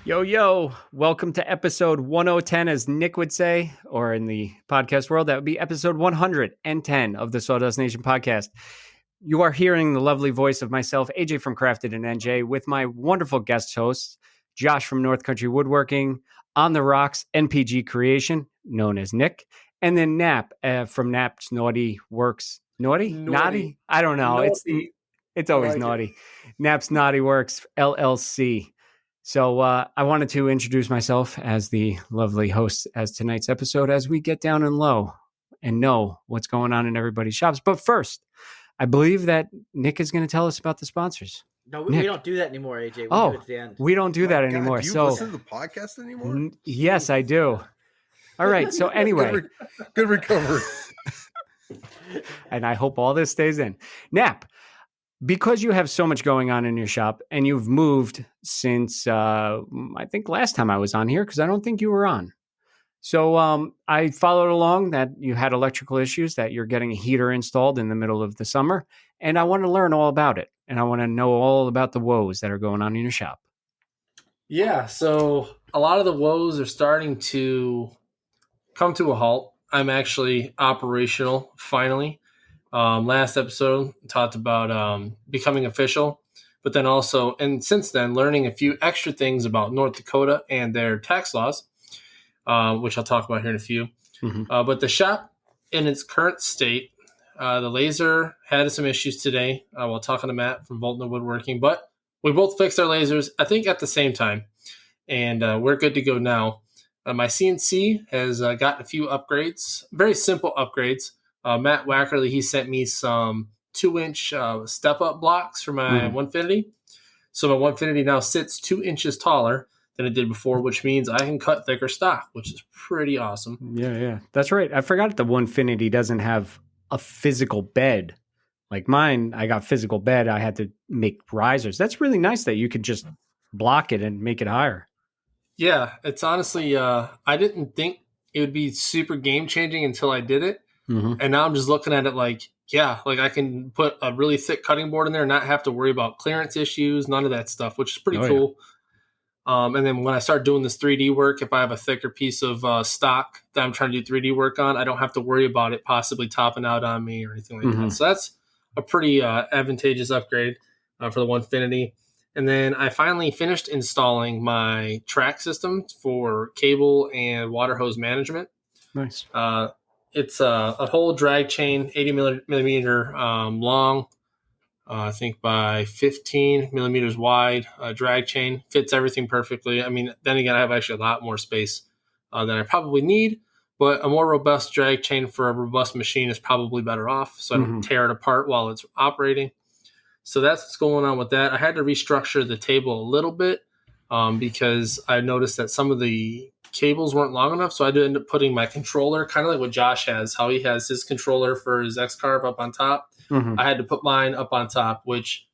Yo, yo, welcome to episode 1010, as Nick would say, or in the podcast world, that would be episode 110 of the SAWDUST Nation podcast. You are hearing the lovely voice of myself, AJ from Crafted and NJ, with my wonderful guest hosts, Josh from North Country Woodworking, On the Rocks, NPG Creation, known as Nick, and then Nap from Nap's Naughty Works. Naughty? I don't know. Naughty. It's always naughty. Nap's Naughty Works, LLC. So I wanted to introduce myself as the lovely host as tonight's episode as we get down and low and know what's going on in everybody's shops. But first, I believe that Nick is going to tell us about the sponsors. No, we don't do that anymore, AJ. We do it at the end. We don't do that anymore. Do you so listen to the podcast anymore? Yes, I do. All right. So anyway. Good recovery. And I hope all this stays in. Nap. Because you have so much going on in your shop and you've moved since, I think last time I was on here, because I don't think you were on. So I followed along that you had electrical issues, that you're getting a heater installed in the middle of the summer. And I want to learn all about it. And I want to know all about the woes that are going on in your shop. Yeah, so a lot of the woes are starting to come to a halt. I'm actually operational, finally. Last episode talked about becoming official, but then also, and since then, learning a few extra things about North Dakota and their tax laws, which I'll talk about here in a few. Mm-hmm. But the shop in its current state, the laser had some issues today while talking to Matt from Voltner Woodworking, but we both fixed our lasers, I think, at the same time, and we're good to go now. My CNC has gotten a few upgrades, very simple upgrades. Matt Wackerly, he sent me some 2-inch step-up blocks for my Onefinity. So my Onefinity now sits 2 inches taller than it did before, which means I can cut thicker stock, which is pretty awesome. Yeah. That's right. I forgot the Onefinity doesn't have a physical bed. Like mine, I got physical bed. I had to make risers. That's really nice that you could just block it and make it higher. Yeah, it's honestly, I didn't think it would be super game-changing until I did it. Mm-hmm. And now I'm just looking at it like I can put a really thick cutting board in there and not have to worry about clearance issues, none of that stuff, which is pretty cool. Yeah. And then when I start doing this 3D work, if I have a thicker piece of stock that I'm trying to do 3D work on, I don't have to worry about it possibly topping out on me or anything like that. So that's a pretty advantageous upgrade for the Onefinity. And then I finally finished installing my track system for cable and water hose management. Nice. It's a whole drag chain, 80 millimeter long, I think by 15 millimeters wide drag chain. Fits everything perfectly. I mean, then again, I have actually a lot more space than I probably need, but a more robust drag chain for a robust machine is probably better off, so I don't tear it apart while it's operating. So that's what's going on with that. I had to restructure the table a little bit because I noticed that some of the cables weren't long enough, so I had to end up putting my controller, kind of like what Josh has, how he has his controller for his X-Carve up on top. I had to put mine up on top, which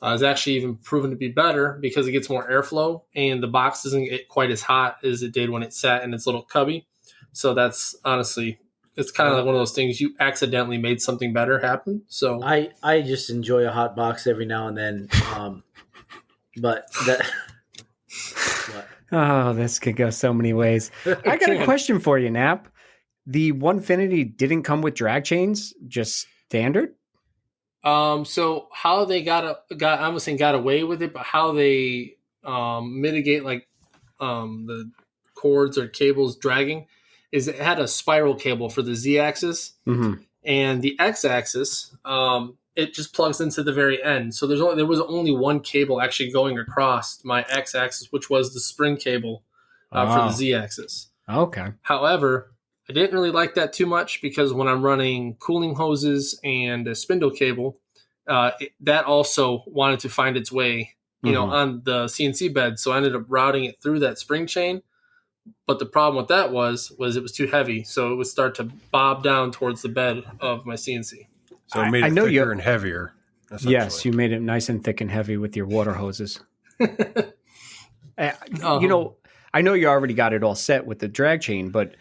is actually even proven to be better because it gets more airflow and the box doesn't get quite as hot as it did when it sat in its little cubby. So that's honestly, it's kind of like one of those things, you accidentally made something better happen. So I just enjoy a hot box every now and then, but that. Oh, this could go so many ways. I got a question for you, Nap. The Onefinity didn't come with drag chains, just standard? So how they got away with it, but how they mitigate the cords or cables dragging is it had a spiral cable for the Z-axis and the X-axis. It just plugs into the very end. So there was only one cable actually going across my X-axis, which was the spring cable for the Z-axis. Okay. However, I didn't really like that too much because when I'm running cooling hoses and a spindle cable, that also wanted to find its way, on the CNC bed. So I ended up routing it through that spring chain. But the problem with that was it was too heavy. So it would start to bob down towards the bed of my CNC. So it made it thicker and heavier. Yes, you made it nice and thick and heavy with your water hoses. I know you already got it all set with the drag chain, but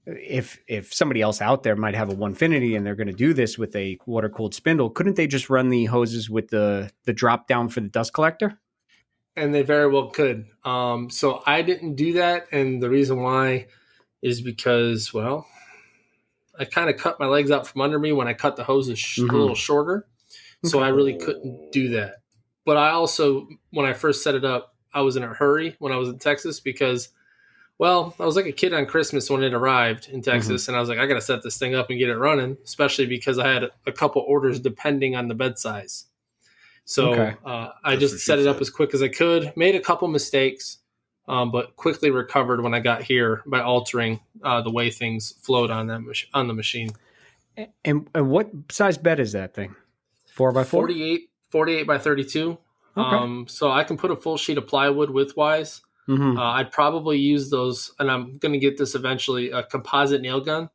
if somebody else out there might have a Onefinity and they're going to do this with a water-cooled spindle, couldn't they just run the hoses with the drop down for the dust collector? and they very well could. So I didn't do that, and the reason why is because, well, I kind of cut my legs out from under me when I cut the hoses a little shorter, so I really couldn't do that. But I also, when I first set it up, I was in a hurry when I was in Texas because, well, I was like a kid on Christmas when it arrived in Texas, and I was like, I got to set this thing up and get it running, especially because I had a couple orders depending on the bed size. So I just set it up as quick as I could, made a couple mistakes, but quickly recovered when I got here by altering the way things flowed on on the machine. And what size bed is that thing? 4x4? 48 by 32. Okay. So I can put a full sheet of plywood widthwise. I'd probably use those, and I'm going to get this eventually, a composite nail gun.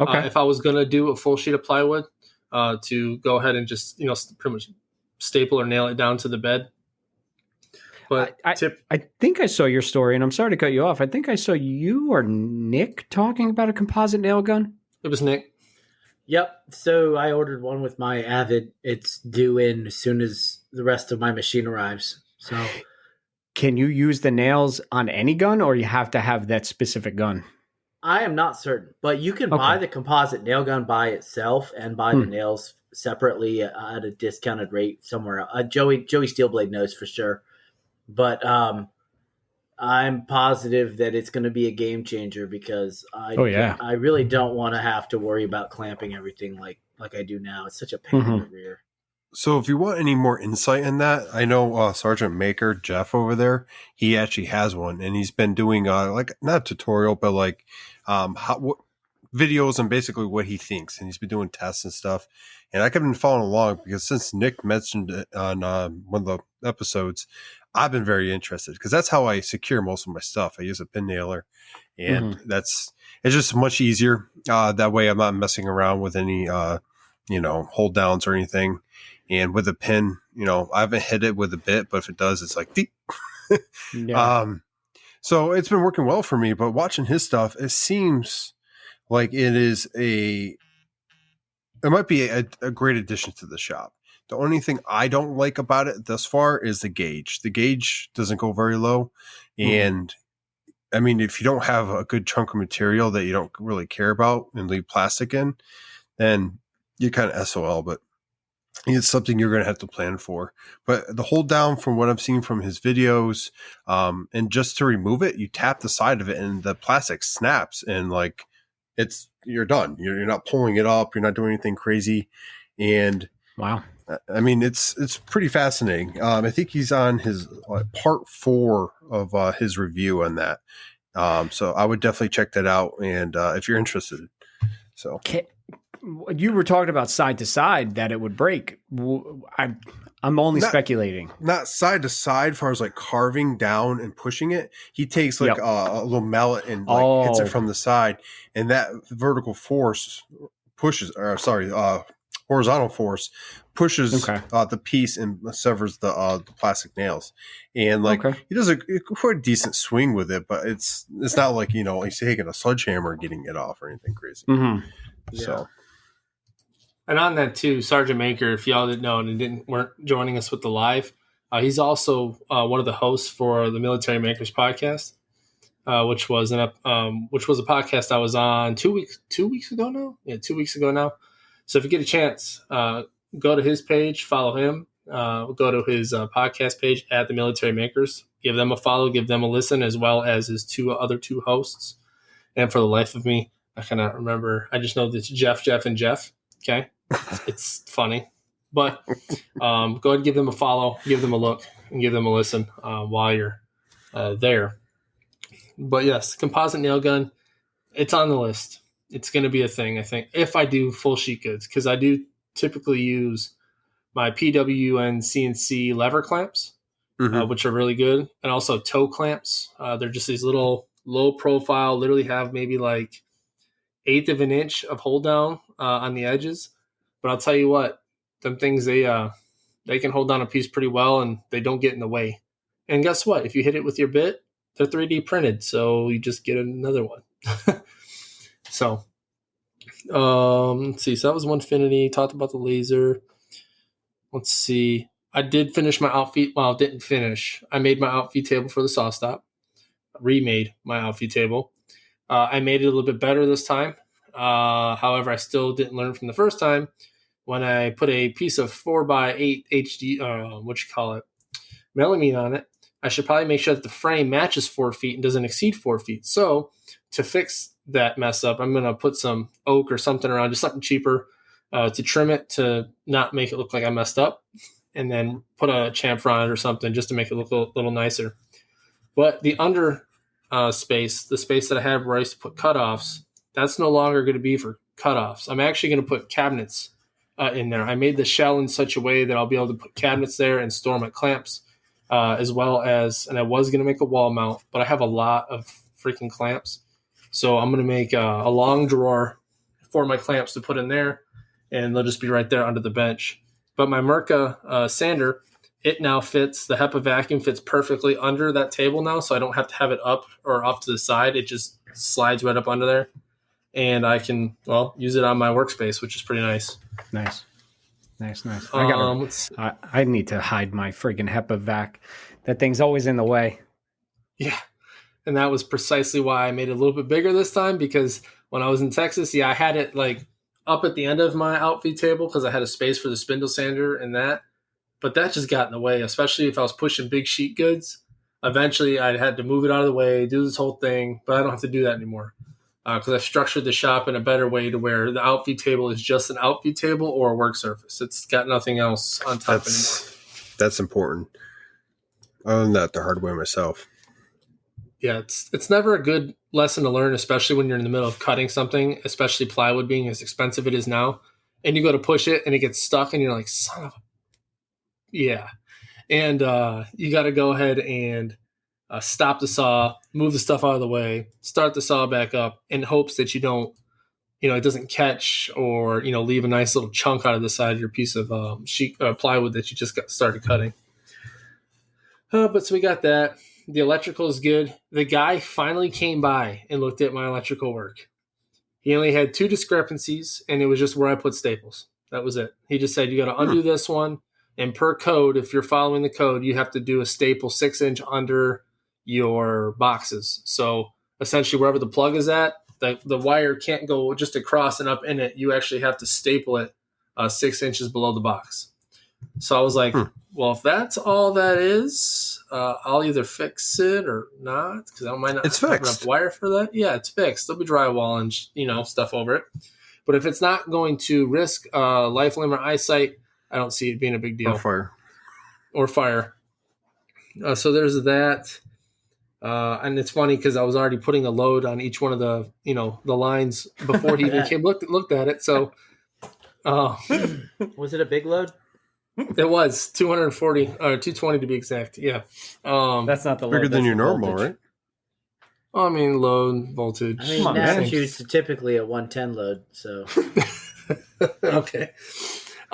Okay. If I was going to do a full sheet of plywood, to go ahead and just, pretty much staple or nail it down to the bed. But I think I saw your story, and I'm sorry to cut you off. I think I saw you or Nick talking about a composite nail gun. It was Nick. Yep. So I ordered one with my Avid. It's due in as soon as the rest of my machine arrives. So can you use the nails on any gun, or you have to have that specific gun? I am not certain, but you can buy the composite nail gun by itself and buy the nails separately at a discounted rate somewhere. Joey Steelblade knows for sure, but I'm positive that it's going to be a game changer because I really don't want to have to worry about clamping everything like I do now. It's such a pain in the rear. So if you want any more insight in that, I know Sergeant Maker Jeff over there, he actually has one, and he's been doing like not a tutorial, but like videos and basically what he thinks, and he's been doing tests and stuff. And I've been following along because since Nick mentioned it on one of the episodes, I've been very interested because that's how I secure most of my stuff. I use a pin nailer, and it's just much easier. That way I'm not messing around with any hold downs or anything. And with a pin, I haven't hit it with a bit, but if it does, it's like deep. So it's been working well for me, but watching his stuff, it seems like it might be a great addition to the shop. The only thing I don't like about it thus far is the gauge. The gauge doesn't go very low. And I mean, if you don't have a good chunk of material that you don't really care about and leave plastic in, then you're kind of SOL, but it's something you're going to have to plan for. But the hold down, from what I've seen from his videos, and just to remove it, you tap the side of it and the plastic snaps, and like you're done. You're not pulling it up. You're not doing anything crazy. And wow. I mean, it's pretty fascinating. I think he's on his part 4 of his review on that. So I would definitely check that out. And if you're interested, so. You were talking about side to side that it would break. I'm only speculating. Not side to side, as far as like carving down and pushing it. He takes like a little mallet and hits it from the side, and that vertical force horizontal force pushes the piece and severs the plastic nails. And he does quite a decent swing with it, but it's not like he's taking a sledgehammer getting it off or anything crazy. So. And on that too, Sergeant Maker, if y'all didn't know and weren't joining us with the live, he's also one of the hosts for the Military Makers podcast, which was a podcast I was on 2 weeks ago now. Yeah, 2 weeks ago now. So if you get a chance, go to his page, follow him. Go to his podcast page at the Military Makers. Give them a follow, give them a listen, as well as his other two hosts. And for the life of me, I cannot remember. I just know that it's Jeff, and Jeff. Okay. It's funny, but go ahead and give them a follow, give them a look, and give them a listen while you're there. But yes, composite nail gun, it's on the list. It's going to be a thing, I think, if I do full sheet goods, because I do typically use my PWN CNC lever clamps, which are really good, and also toe clamps. They're just these little low profile, literally have maybe like 1/8 of an inch of hold down on the edges. But I'll tell you what, them things, they can hold down a piece pretty well, and they don't get in the way. And guess what? If you hit it with your bit, they're 3D printed, so you just get another one. So, let's see. So that was Onefinity. Talked about the laser. Let's see. I did finish my outfeed. Well, didn't finish. I made my outfeed table for the saw stop. Remade my outfeed table. I made it a little bit better this time. However, I still didn't learn from the first time when I put a piece of 4x8 HD, melamine on it. I should probably make sure that the frame matches 4 feet and doesn't exceed 4 feet. So to fix that mess up, I'm going to put some oak or something around, just something cheaper to trim it to not make it look like I messed up, and then put a chamfer on it or something just to make it look a little nicer. But the under space, the space that I have where I used to put cutoffs, that's no longer going to be for cutoffs. I'm actually going to put cabinets in there. I made the shell in such a way that I'll be able to put cabinets there and store my clamps, as well as, and I was going to make a wall mount, but I have a lot of freaking clamps. So I'm going to make a long drawer for my clamps to put in there, and they'll just be right there under the bench. But my Mirka sander, it now fits, the HEPA vacuum fits perfectly under that table now, so I don't have to have it up or off to the side. It just slides right up under there. And I can, use it on my workspace, which is pretty nice. Nice. I need to hide my friggin' HEPA vac. That thing's always in the way. Yeah. And that was precisely why I made it a little bit bigger this time, because when I was in Texas, I had it like up at the end of my outfeed table because I had a space for the spindle sander and that. But that just got in the way, especially if I was pushing big sheet goods. Eventually, I had to move it out of the way, do this whole thing, but I don't have to do that anymore because I've structured the shop in a better way to where the outfeed table is just an outfeed table or a work surface. It's got nothing else on top anymore. That's important. I learned that the hard way myself. Yeah, it's never a good lesson to learn, especially when you're in the middle of cutting something, especially plywood being as expensive it is now, and you go to push it and it gets stuck and you're like, son of a... Yeah. And you got to go ahead and stop the saw, move the stuff out of the way, start the saw back up in hopes that you don't, it doesn't catch or, leave a nice little chunk out of the side of your piece of sheet plywood that you just got started cutting. But so we got that. The electrical is good. The guy finally came by and looked at my electrical work. He only had 2 discrepancies, and it was just where I put staples. That was it. He just said, you got to undo this one. And per code, if you're following the code, you have to do a staple 6-inch under your boxes. So essentially, wherever the plug is at, the wire can't go just across and up in it. You actually have to staple it 6 inches below the box. So I was like, well, if that's all that is, I'll either fix it or not, because I might not have enough wire for that. Yeah, it's fixed. There'll be drywall and stuff over it. But if it's not going to risk life, limb, or eyesight, I don't see it being a big deal. Or fire. So there's that. And it's funny because I was already putting a load on each one of the lines before he even came looked at it. So was it a big load? It was 240 or 220 to be exact. Yeah. That's not the load. Bigger than your normal, voltage. right? I mean, load voltage. I mean, Massachusetts is typically a 110 load, so. Okay.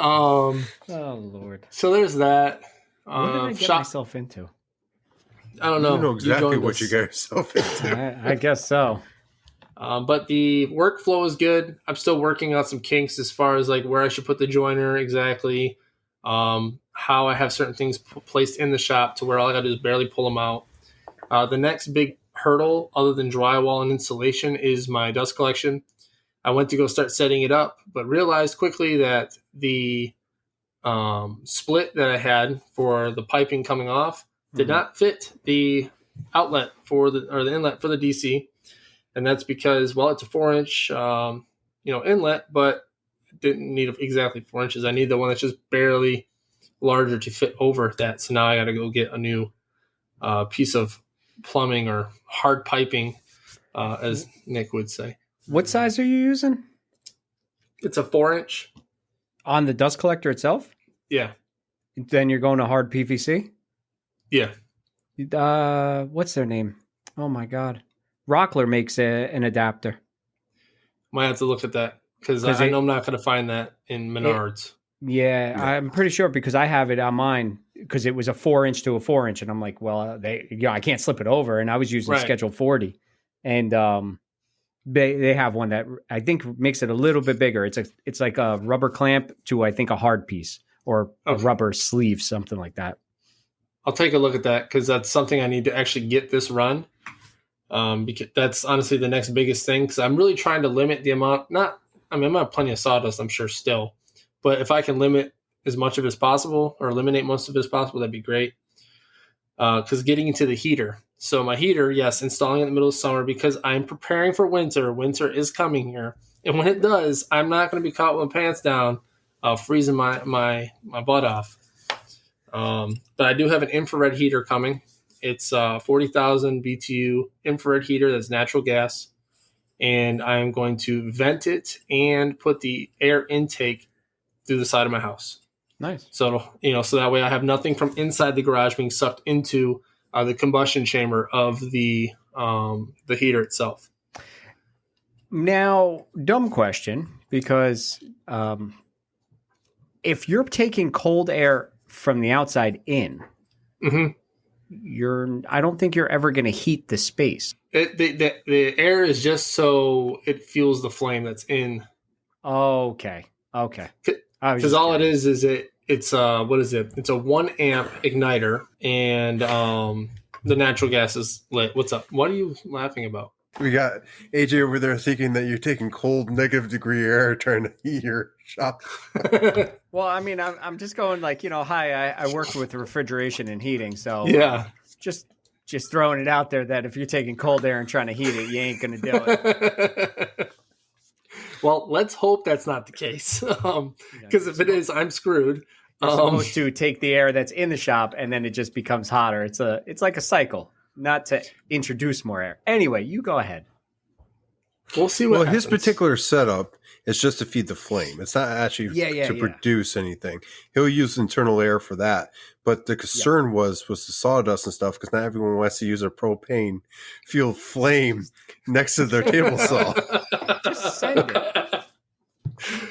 Oh Lord. So there's that. What did I get myself into? I don't know. You know exactly what you got yourself into. I guess so. But the workflow is good. I'm still working on some kinks as far as like where I should put the joiner exactly. How I have certain things placed in the shop to where all I got to do is barely pull them out. The next big hurdle, other than drywall and insulation, is my dust collection. I went to go start setting it up, but realized quickly that the split that I had for the piping coming off did not fit the outlet the inlet for the DC. And that's because, it's a 4-inch, inlet, but it didn't need exactly 4 inches. I need the one that's just barely larger to fit over that. So now I got to go get a new piece of plumbing or hard piping, as Nick would say. What size are you using? It's a 4-inch. On the dust collector itself? Yeah. Then you're going to hard PVC? Yeah. What's their name? Oh my God. Rockler makes an adapter. Might have to look at that because I know I'm not going to find that in Menards. I'm pretty sure because I have it on mine because it was a 4-inch to a 4-inch, and I'm like, well, I can't slip it over, and I was using Schedule 40, and they have one that I think makes it a little bit bigger. It's like a rubber clamp to I think a hard piece or a rubber sleeve, something like that. I'll take a look at that because that's something I need to actually get this run. Because that's honestly the next biggest thing, because I'm really trying to limit the amount. I'm gonna have plenty of sawdust, I'm sure still, but if I can limit as much of it as possible or eliminate most of it as possible, that'd be great. Because getting into the heater. So my heater, yes, installing it in the middle of summer because I'm preparing for winter. Winter is coming here. And when it does, I'm not going to be caught with my pants down, freezing my butt off. But I do have an infrared heater coming. It's 40,000 BTU infrared heater that's natural gas. And I'm going to vent it and put the air intake through the side of my house. Nice. So, so that way I have nothing from inside the garage being sucked into the combustion chamber of the heater itself. Now, dumb question, because if you're taking cold air from the outside in, I don't think you're ever going to heat the space. The air is just so it fuels the flame that's in. Okay. Because all it is it's what is it? It's a 1 amp igniter, and the natural gas is lit. What's up? What are you laughing about? We got AJ over there thinking that you're taking cold negative-degree air trying to heat your shop. Well, I mean, I'm just going like, hi, I work with refrigeration and heating, so yeah, just throwing it out there that if you're taking cold air and trying to heat it, you ain't gonna do it. Well, let's hope that's not the case, because if it is, I'm screwed. You're supposed to take the air that's in the shop and then it just becomes hotter. It's like a cycle, not to introduce more air. Anyway, you go ahead. We'll see what happens. His particular setup is just to feed the flame. It's not actually to produce anything. He'll use internal air for that. But the concern was the sawdust and stuff, because not everyone wants to use a propane fueled flame next to their table saw. Just send it.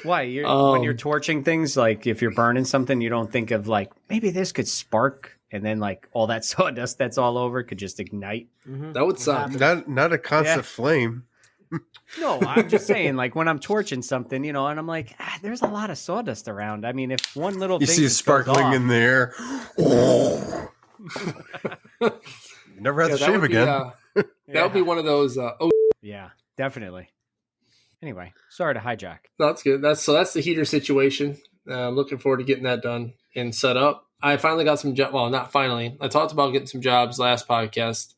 Why? When you're torching things, like if you're burning something, you don't think of like, maybe this could spark, and then like all that sawdust that's all over could just ignite. Mm-hmm. That would suck. Not a constant flame. No, I'm just saying, like when I'm torching something, and I'm like, there's a lot of sawdust around. I mean, if one little you thing see it sparkling in the air. You never have to shave again. That would be one of those. Yeah, definitely. Anyway, sorry to hijack. No, that's good. That's the heater situation. I'm looking forward to getting that done and set up. I finally got some jobs. Well, not finally. I talked about getting some jobs last podcast.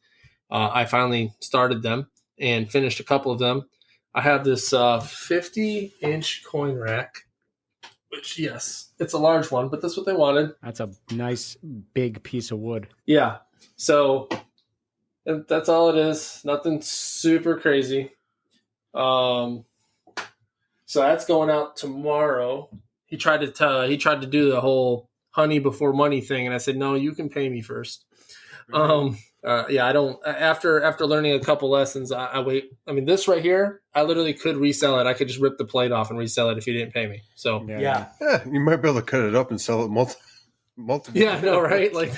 I finally started them and finished a couple of them. I have this 50-inch coin rack, which, yes, it's a large one, but that's what they wanted. That's a nice big piece of wood. Yeah. So that's all it is. Nothing super crazy. So that's going out tomorrow. He tried to do the whole honey before money thing, and I said, no, you can pay me first. I don't. After learning a couple lessons, I wait. I mean, this right here, I literally could resell it. I could just rip the plate off and resell it if you didn't pay me. So yeah, you might be able to cut it up and sell it multiple. Yeah, I know, right? Like,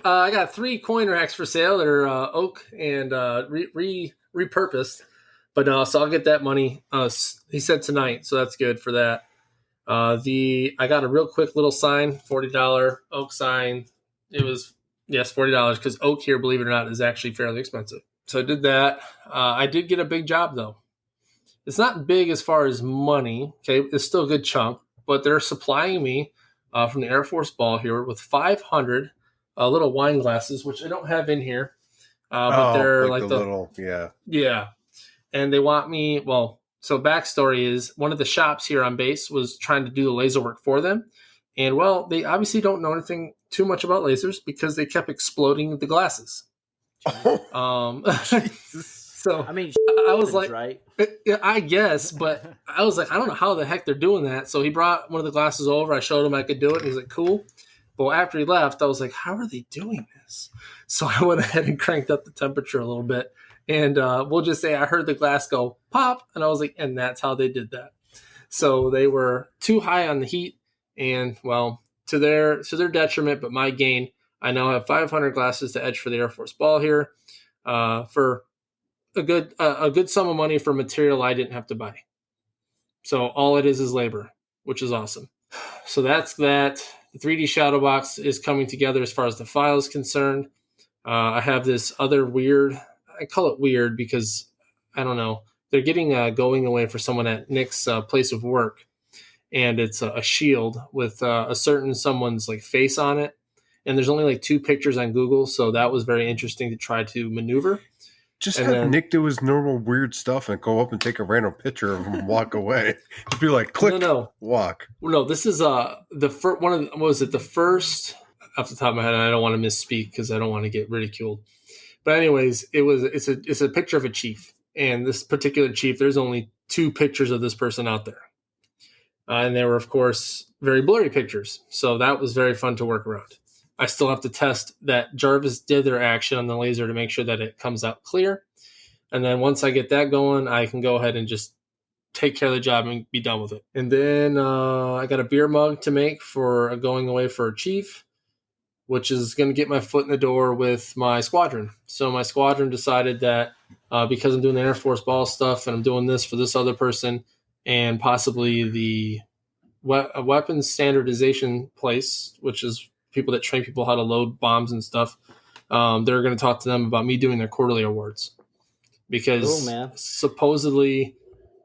I got 3 coin racks for sale that are oak and repurposed. But so I'll get that money. He said tonight, so that's good for that. I got a real quick little sign, $40 oak sign. It was $40 because oak here, believe it or not, is actually fairly expensive. So I did that. I did get a big job though. It's not big as far as money. Okay, it's still a good chunk, but they're supplying me from the Air Force Ball here with 500 little wine glasses, which I don't have in here. But they're like the little, yeah. And they want me, so backstory is one of the shops here on base was trying to do the laser work for them. And, they obviously don't know anything too much about lasers because they kept exploding the glasses. So, I mean, I was like, right? I guess, but I was like, I don't know how the heck they're doing that. So he brought one of the glasses over. I showed him I could do it. And he's like, cool. But after he left, I was like, how are they doing this? So I went ahead and cranked up the temperature a little bit. And we'll just say I heard the glass go pop, and I was like, and that's how they did that. So they were too high on the heat, and to their detriment, but my gain. I now have 500 glasses to etch for the Air Force Ball here, for a good sum of money for material I didn't have to buy. So all it is labor, which is awesome. So that's that. The 3D shadow box is coming together as far as the file is concerned. I have this other weird, I call it weird because, I don't know, they're getting going away for someone at Nick's place of work. And it's a shield with a certain someone's like face on it. And there's only like 2 pictures on Google. So that was very interesting to try to maneuver. Just have Nick do his normal weird stuff and go up and take a random picture of him and walk away. Just be like, click, walk. No, this is the first one of the, was it the first off the top of my head? And I don't want to misspeak because I don't want to get ridiculed. But anyways, it's a picture of a chief, and this particular chief, there's only 2 pictures of this person out there, and they were of course very blurry pictures. So that was very fun to work around. I still have to test that Jarvis did their action on the laser to make sure that it comes out clear. And then once I get that going, I can go ahead and just take care of the job and be done with it. And then I got a beer mug to make for going away for a chief, which is going to get my foot in the door with my squadron. So my squadron decided that because I'm doing the Air Force ball stuff and I'm doing this for this other person and possibly the weapons standardization place, which is people that train people how to load bombs and stuff, they're going to talk to them about me doing their quarterly awards because supposedly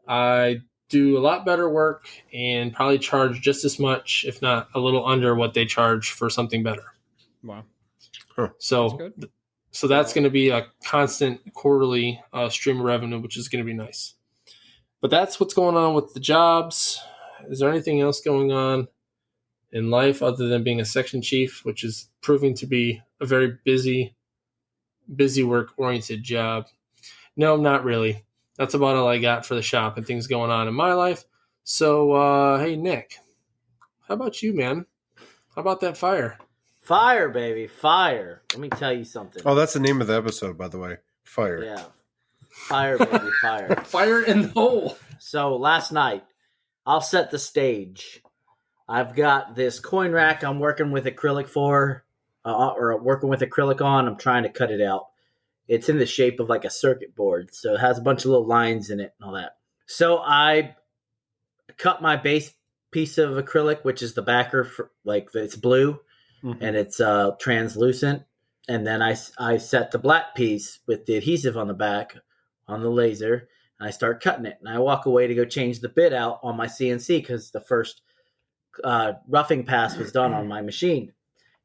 I do a lot better work and probably charge just as much, if not a little under what they charge for something better. Wow. Huh. So that's going to be a constant quarterly stream of revenue, which is going to be nice. But that's what's going on with the jobs. Is there anything else going on in life other than being a section chief, which is proving to be a very busy work-oriented job? No, not really. That's about all I got for the shop and things going on in my life. So, hey, Nick, how about you, man? How about that fire? Fire, baby, fire. Let me tell you something. Oh, that's the name of the episode, by the way. Fire. Yeah. Fire, baby, fire. Fire in the hole. So last night, I'll set the stage. I've got this coin rack I'm working with acrylic for, or working with acrylic on. I'm trying to cut it out. It's in the shape of like a circuit board, so it has a bunch of little lines in it and all that. So I cut my base piece of acrylic, which is the backer, for, like it's blue, and it's translucent. And then I set the black piece with the adhesive on the back on the laser, and I start cutting it. And I walk away to go change the bit out on my CNC because the first roughing pass was done on my machine.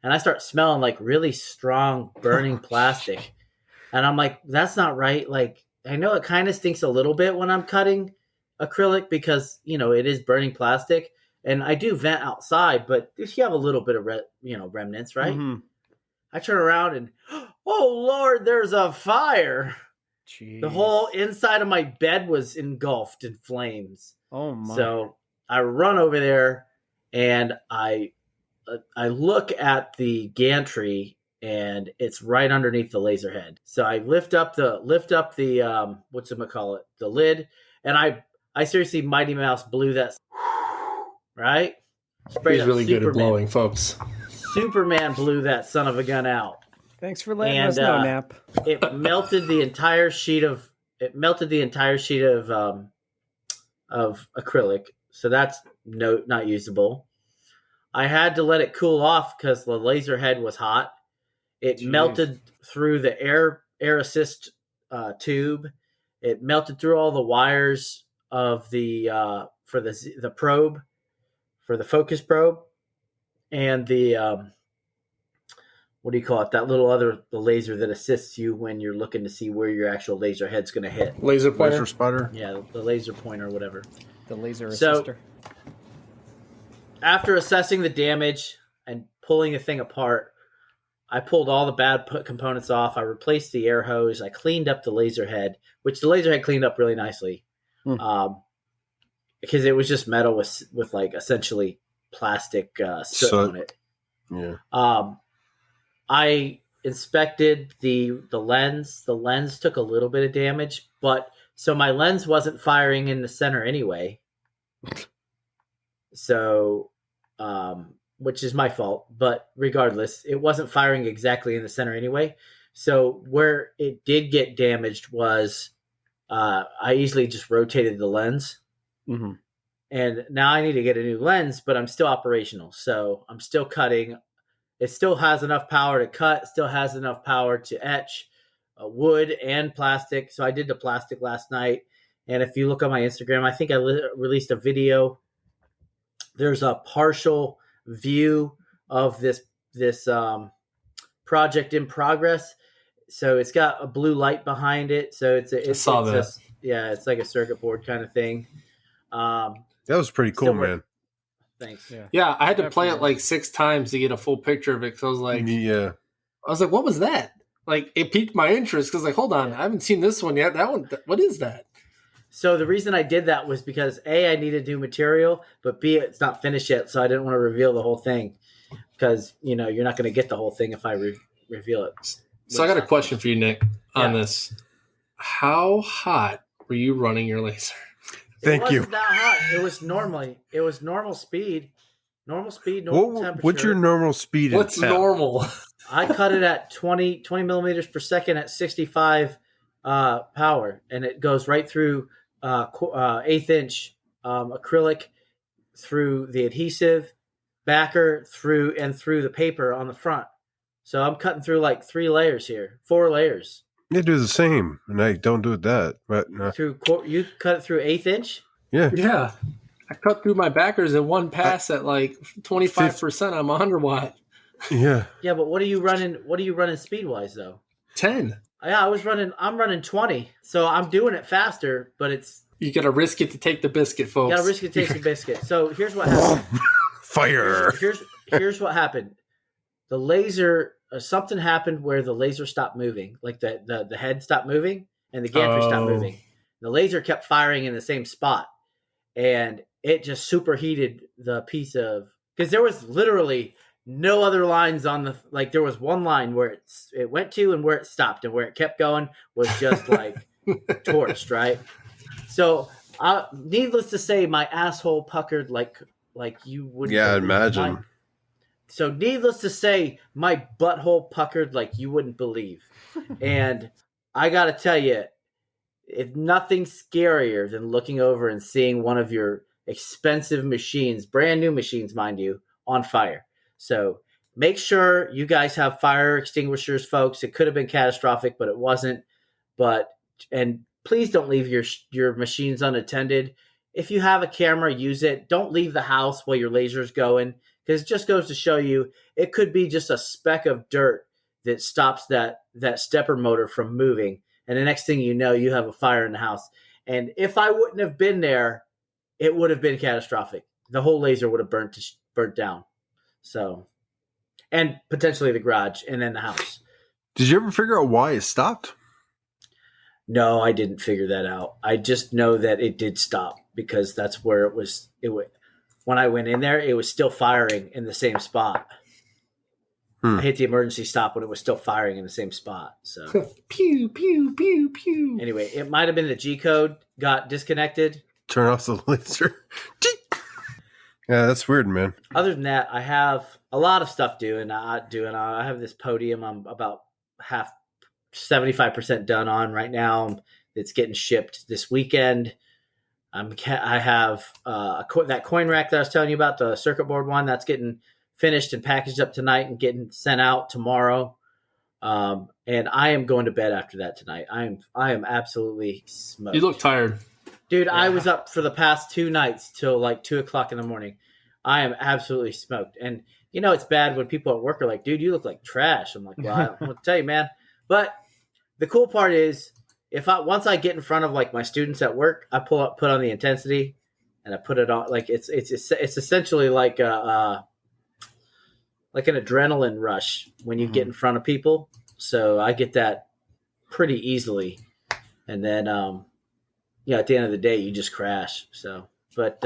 And I start smelling like really strong burning plastic. And I'm like, that's not right. Like, I know it kind of stinks a little bit when I'm cutting acrylic because, you know, it is burning plastic. And I do vent outside, but you have a little bit of, remnants, right? Mm-hmm. I turn around and, oh, Lord, there's a fire. Jeez. The whole inside of my bed was engulfed in flames. Oh, my. So I run over there and I look at the gantry, and it's right underneath the laser head. So I lift up the the lid, and I seriously Mighty Mouse blew that, right? He's really good at blowing, folks. Superman blew that son of a gun out. Thanks for letting us know, Nap. It melted the entire sheet of acrylic, so that's not usable. I had to let it cool off because the laser head was hot. It melted through the air assist tube. It melted through all the wires of the for the probe, for the focus probe, and the what do you call it? That little the laser that assists you when you're looking to see where your actual laser head's going to hit. Laser pointer, laser spotter. Yeah, the laser pointer, whatever. The laser assister. After assessing the damage and pulling the thing apart, I pulled all the bad components off. I replaced the air hose. I cleaned up the laser head, which the laser head cleaned up really nicely, because it was just metal with like essentially plastic soot on it. Yeah. I inspected the lens. The lens took a little bit of damage, but so my lens wasn't firing in the center anyway. So, which is my fault, but regardless, it wasn't firing exactly in the center anyway. So where it did get damaged was, I easily just rotated the lens. Mm-hmm. And now I need to get a new lens, but I'm still operational. So I'm still cutting. It still has enough power to cut, still has enough power to etch wood and plastic. So I did the plastic last night. And if you look on my Instagram, I think I released a video. There's a partial view of this project in progress. So it's got a blue light behind it. So it's like a circuit board kind of thing. That was pretty cool, man. Thanks. Yeah, I had to play it like 6 times to get a full picture of it. Because I was like, what was that? Like, it piqued my interest because, like, hold on, I haven't seen this one yet. That one, what is that? So the reason I did that was because A, I needed new material, but B, it's not finished yet, so I didn't want to reveal the whole thing because, you're not going to get the whole thing if I reveal it. So I got a question for you, Nick, on this. How hot were you running your laser? Thank you. It wasn't that hot. It was normal speed. Normal temperature. What's your normal speed? What's normal? I cut it at 20 millimeters per second at 65 power, and it goes right through 1/8 inch acrylic, through the adhesive, backer, through the paper on the front. So I'm cutting through like 4 layers. You do the same, and I don't do that. But no. You cut it through 1/8 inch? Yeah. Yeah. I cut through my backers in one pass at like 25%. I'm 100 watt. Yeah. Yeah, but what are you running speed wise though? 10. Yeah, I'm running 20. So I'm doing it faster, but you gotta risk it to take the biscuit, folks. You gotta risk it to take the biscuit. So here's what happened. Fire. Here's what happened. The laser, something happened where the laser stopped moving. Like the head stopped moving and the gantry stopped moving. The laser kept firing in the same spot. And it just superheated the piece of, because there was literally no other lines on there was one line where it went to and where it stopped, and where it kept going was just like torched, right? So needless to say, my asshole puckered like you wouldn't. Yeah, I'd imagine. So needless to say, my butthole puckered like you wouldn't believe. And I got to tell you, it's nothing scarier than looking over and seeing one of your expensive machines, brand new machines, mind you, on fire. So make sure you guys have fire extinguishers, folks. It could have been catastrophic, but it wasn't. And please don't leave your machines unattended. If you have a camera, use it. Don't leave the house while your laser's going, because it just goes to show you it could be just a speck of dirt that stops that stepper motor from moving. And the next thing you know, you have a fire in the house. And if I wouldn't have been there, it would have been catastrophic. The whole laser would have burnt down. So, and potentially the garage and then the house. Did you ever figure out why it stopped? No, I didn't figure that out. I just know that it did stop because that's where it was. When I went in there, it was still firing in the same spot. I hit the emergency stop when it was still firing in the same spot. So pew, pew, pew, pew. Anyway, it might have been the G code got disconnected. Turn off the laser. Yeah, that's weird, man. Other than that, I have a lot of stuff doing. I have this podium I'm about 75% done on right now. It's getting shipped this weekend. I have that coin rack that I was telling you about, the circuit board one, that's getting finished and packaged up tonight and getting sent out tomorrow. And I am going to bed after that tonight. I am absolutely smoked. You look tired. Dude, yeah. I was up for the past 2 nights till like 2:00 in the morning. I am absolutely smoked. And it's bad when people at work are like, dude, you look like trash. I'm like, well, I'm going to tell you, man. But the cool part is once I get in front of like my students at work, I put on the intensity and I put it on. Like it's essentially like an adrenaline rush when you get in front of people. So I get that pretty easily. And then, at the end of the day, you just crash. So, but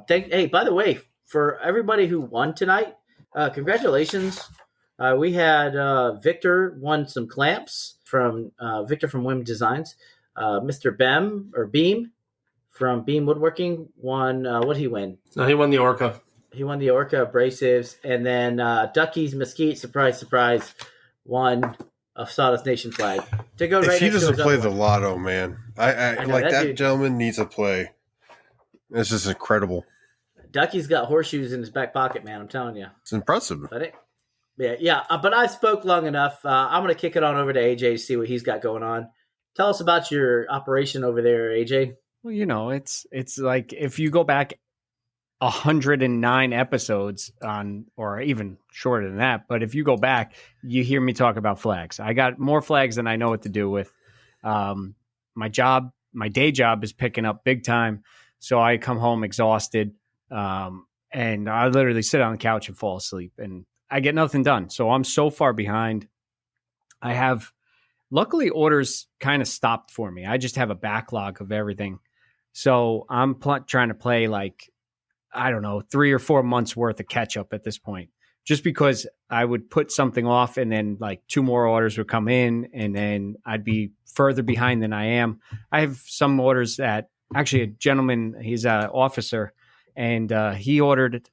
hey, by the way, for everybody who won tonight, congratulations. We had Victor won some clamps from Victor from Wim Designs. Mr. Beam from Beam Woodworking won. What did he win? No, he won the Orca. He won the Orca abrasives, and then Ducky's Mesquite, surprise, surprise, won a SAWDUST Nation flag to go. If he doesn't play the lotto, man, I like that gentleman needs a play. It's just incredible. Ducky's got horseshoes in his back pocket, man. I'm telling you. It's impressive. But but I spoke long enough. I'm going to kick it on over to AJ to see what he's got going on. Tell us about your operation over there, AJ. Well, it's like if you go back 109 episodes on, or even shorter than that, but if you go back, you hear me talk about flags. I got more flags than I know what to do with. My day job is picking up big time. So I come home exhausted. And I literally sit on the couch and fall asleep and I get nothing done. So I'm so far behind. Luckily orders kind of stopped for me. I just have a backlog of everything. So I'm trying to play like, I don't know, 3 or 4 months worth of catch up at this point, just because I would put something off and then like 2 more orders would come in and then I'd be further behind than I am. I have some orders that actually a gentleman, he's an officer, and he ordered,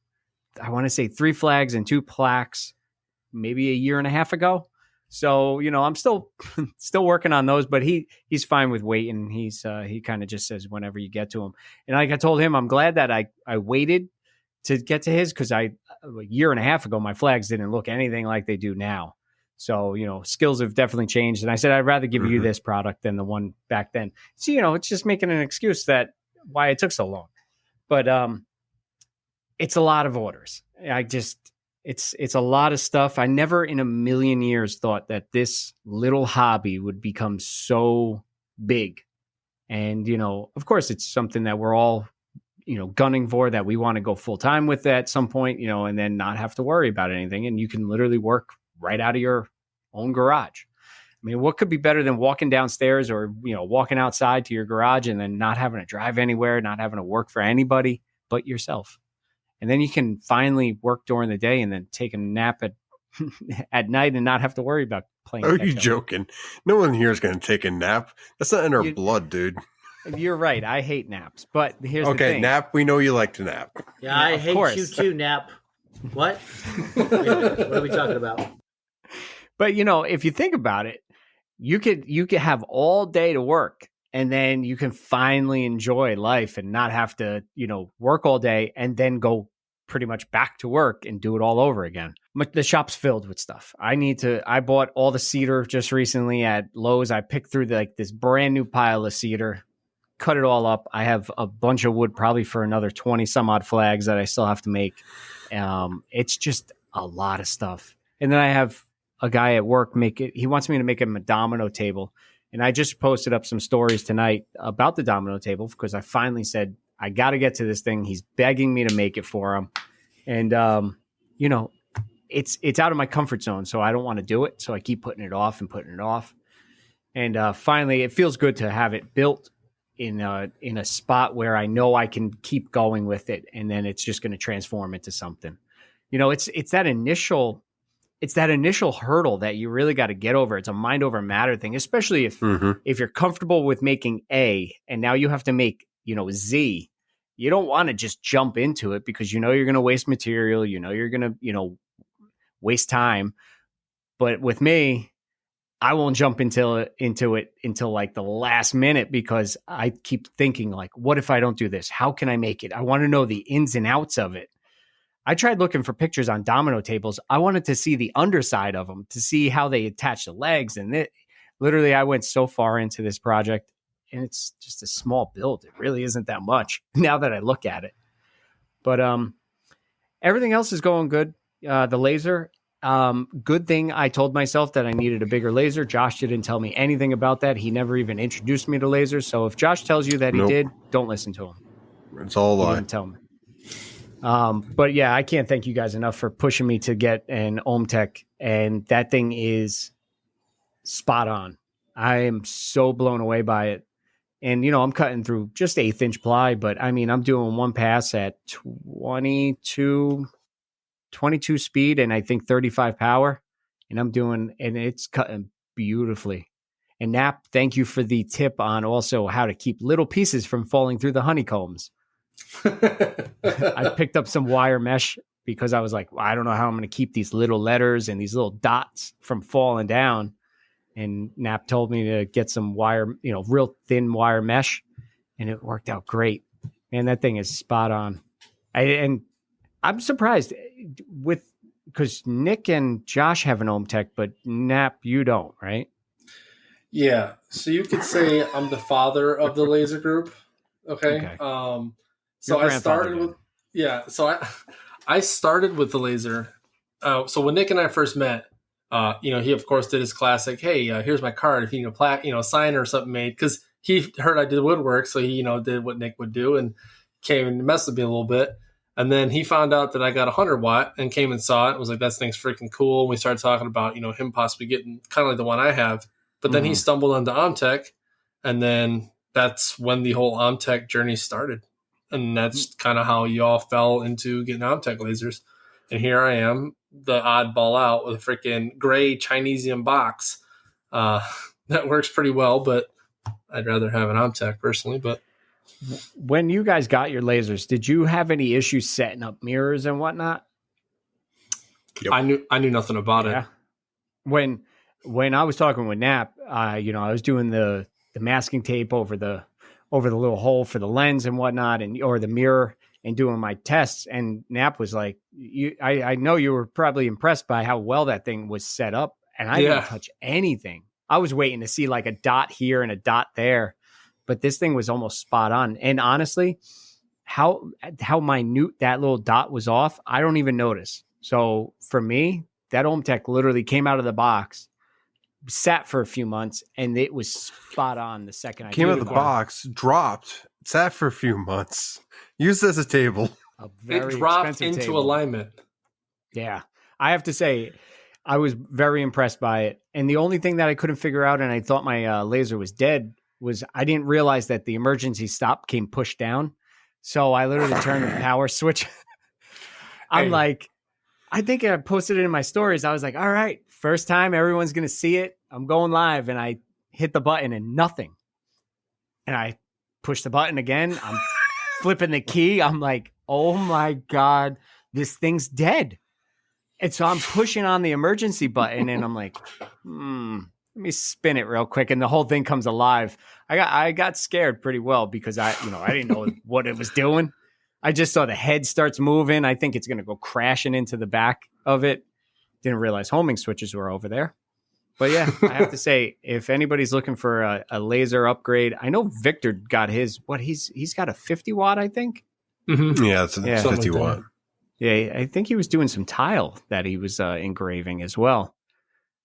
I want to say 3 flags and 2 plaques maybe a year and a half ago. So, I'm still working on those, but he's fine with waiting. He kind of just says whenever you get to him. And like I told him, I'm glad that I waited to get to his, because a year and a half ago, my flags didn't look anything like they do now. So, skills have definitely changed. And I said, I'd rather give you this product than the one back then. So, it's just making an excuse that why it took so long. But it's a lot of orders. It's a lot of stuff. I never in a million years thought that this little hobby would become so big. And, of course, it's something that we're all, gunning for, that we want to go full time with at some point, and then not have to worry about anything. And you can literally work right out of your own garage. I mean, what could be better than walking downstairs or, walking outside to your garage and then not having to drive anywhere, not having to work for anybody but yourself. And then you can finally work during the day and then take a nap at night and not have to worry about playing. Are you joking? No one here is going to take a nap. That's not in our blood, dude. You're right. I hate naps. But here's the thing. Okay, nap. We know you like to nap. Yeah, I hate you too, nap. What? Wait a minute, what are we talking about? But, if you think about it, you could have all day to work. And then you can finally enjoy life and not have to, work all day and then go pretty much back to work and do it all over again. The shop's filled with stuff. I bought all the cedar just recently at Lowe's. I picked through this brand new pile of cedar, cut it all up. I have a bunch of wood probably for another 20 some odd flags that I still have to make. It's just a lot of stuff. And then I have a guy at work he wants me to make him a domino table. And I just posted up some stories tonight about the domino table because I finally said, I got to get to this thing. He's begging me to make it for him. And, it's out of my comfort zone. So I don't want to do it. So I keep putting it off and putting it off. And finally, it feels good to have it built in a spot where I know I can keep going with it. And then it's just going to transform into something. It's that initial hurdle that you really got to get over. It's a mind over matter thing, especially if you're comfortable with making A and now you have to make, Z. You don't want to just jump into it because you're going to waste material, you're going to, waste time. But with me, I won't jump into it until like the last minute because I keep thinking like, what if I don't do this? How can I make it? I want to know the ins and outs of it. I tried looking for pictures on domino tables. I wanted to see the underside of them to see how they attach the legs. And literally, I went so far into this project and it's just a small build. It really isn't that much now that I look at it. But everything else is going good. The laser, good thing I told myself that I needed a bigger laser. Josh didn't tell me anything about that. He never even introduced me to lasers. So if Josh tells you that he did, don't listen to him. It's all a lie. He didn't tell me. But yeah, I can't thank you guys enough for pushing me to get an OhmTech, and that thing is spot on. I am so blown away by it. And, I'm cutting through just 1/8 ply, but I mean, I'm doing one pass at 22 speed and I think 35 power, and it's cutting beautifully. And Nap, thank you for the tip on also how to keep little pieces from falling through the honeycombs. I picked up some wire mesh because I was like, well, I don't know how I'm going to keep these little letters and these little dots from falling down. And Nap told me to get some wire, real thin wire mesh, and it worked out great. Man, that thing is spot on. And I'm surprised because Nick and Josh have an ohm tech, but Nap, you don't, right? Yeah. So you could say I'm the father of the laser group. Okay. So I started with, I started with the laser. So when Nick and I first met, he of course did his classic, hey, here's my card if you need a sign or something made, because he heard I did woodwork, so he did what Nick would do and came and messed with me a little bit. And then he found out that I got 100 watt and came and saw it. And was like, that thing's freaking cool. And we started talking about him possibly getting kind of like the one I have. But then he stumbled onto Omtech, and then that's when the whole Omtech journey started. And that's kind of how you all fell into getting Omtech lasers. And here I am, the oddball out with a freaking gray Chinesium box. That works pretty well, but I'd rather have an Omtech personally. But when you guys got your lasers, did you have any issues setting up mirrors and whatnot? Yep. I knew nothing about it. When I was talking with Nap, I was doing the masking tape over the little hole for the lens and whatnot, or the mirror, and doing my tests. And Nap was like, I know you were probably impressed by how well that thing was set up, and I didn't touch anything. I was waiting to see like a dot here and a dot there, but this thing was almost spot on. And honestly, how minute that little dot was off, I don't even notice. So for me, that OhmTech literally came out of the box, sat for a few months, and it was spot on the second I came out of the box, dropped, sat for a few months, used as a table. It dropped into alignment. Yeah. I have to say, I was very impressed by it. And the only thing that I couldn't figure out, and I thought my laser was dead, was I didn't realize that the emergency stop came pushed down. So I literally turned the power switch. I'm like, I think I posted it in my stories. I was like, all right, first time everyone's going to see it. I'm going live. And I hit the button and nothing. And I push the button again. I'm flipping the key. I'm like, oh my God, this thing's dead. And so I'm pushing on the emergency button and I'm like, let me spin it real quick. And the whole thing comes alive. I got scared pretty well because I didn't know what it was doing. I just saw the head starts moving. I think it's going to go crashing into the back of it. Didn't realize homing switches were over there. But yeah, I have to say, if anybody's looking for a laser upgrade, I know Victor got his, he's got a 50 watt, I think. Mm-hmm. Yeah, it's a 50 watt. Yeah, I think he was doing some tile that he was engraving as well.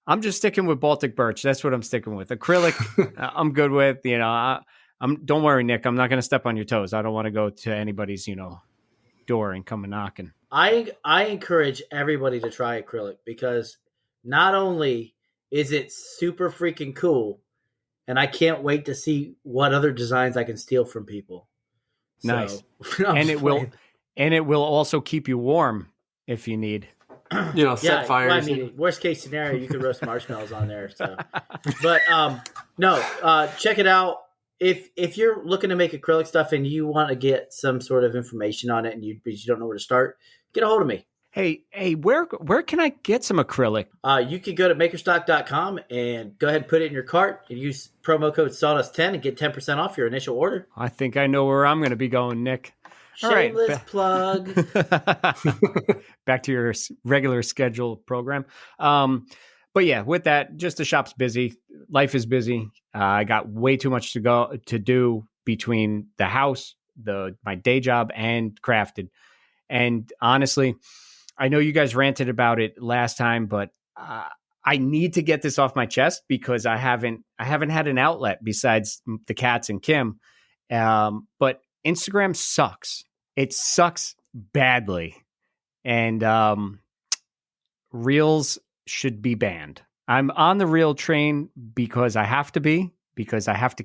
I'm just sticking with Baltic birch. That's what I'm sticking with. Acrylic, I'm good with. Don't worry, Nick. I'm not going to step on your toes. I don't want to go to anybody's, door and come a knocking. I encourage everybody to try acrylic because not only is it super freaking cool, and I can't wait to see what other designs I can steal from people. Nice. And it will also keep you warm if you need. Set fires. Well, I mean, worst case scenario, you could roast marshmallows on there. So, but check it out. If you're looking to make acrylic stuff and you want to get some sort of information on it and you don't know where to start, get a hold of me. Hey, where can I get some acrylic? You could go to makerstock.com and go ahead and put it in your cart and use promo code SAWDUST10 and get 10% off your initial order. I think I know where I'm going to be going, Nick. Shameless plug. Back to your regular scheduled program. But yeah, with that, just the shop's busy. Life is busy. I got way too much to do between the house, my day job, and crafted. And honestly, I know you guys ranted about it last time, but I need to get this off my chest because I haven't had an outlet besides the cats and Kim. But Instagram sucks. It sucks badly. And Reels should be banned. I'm on the Reel train because I have to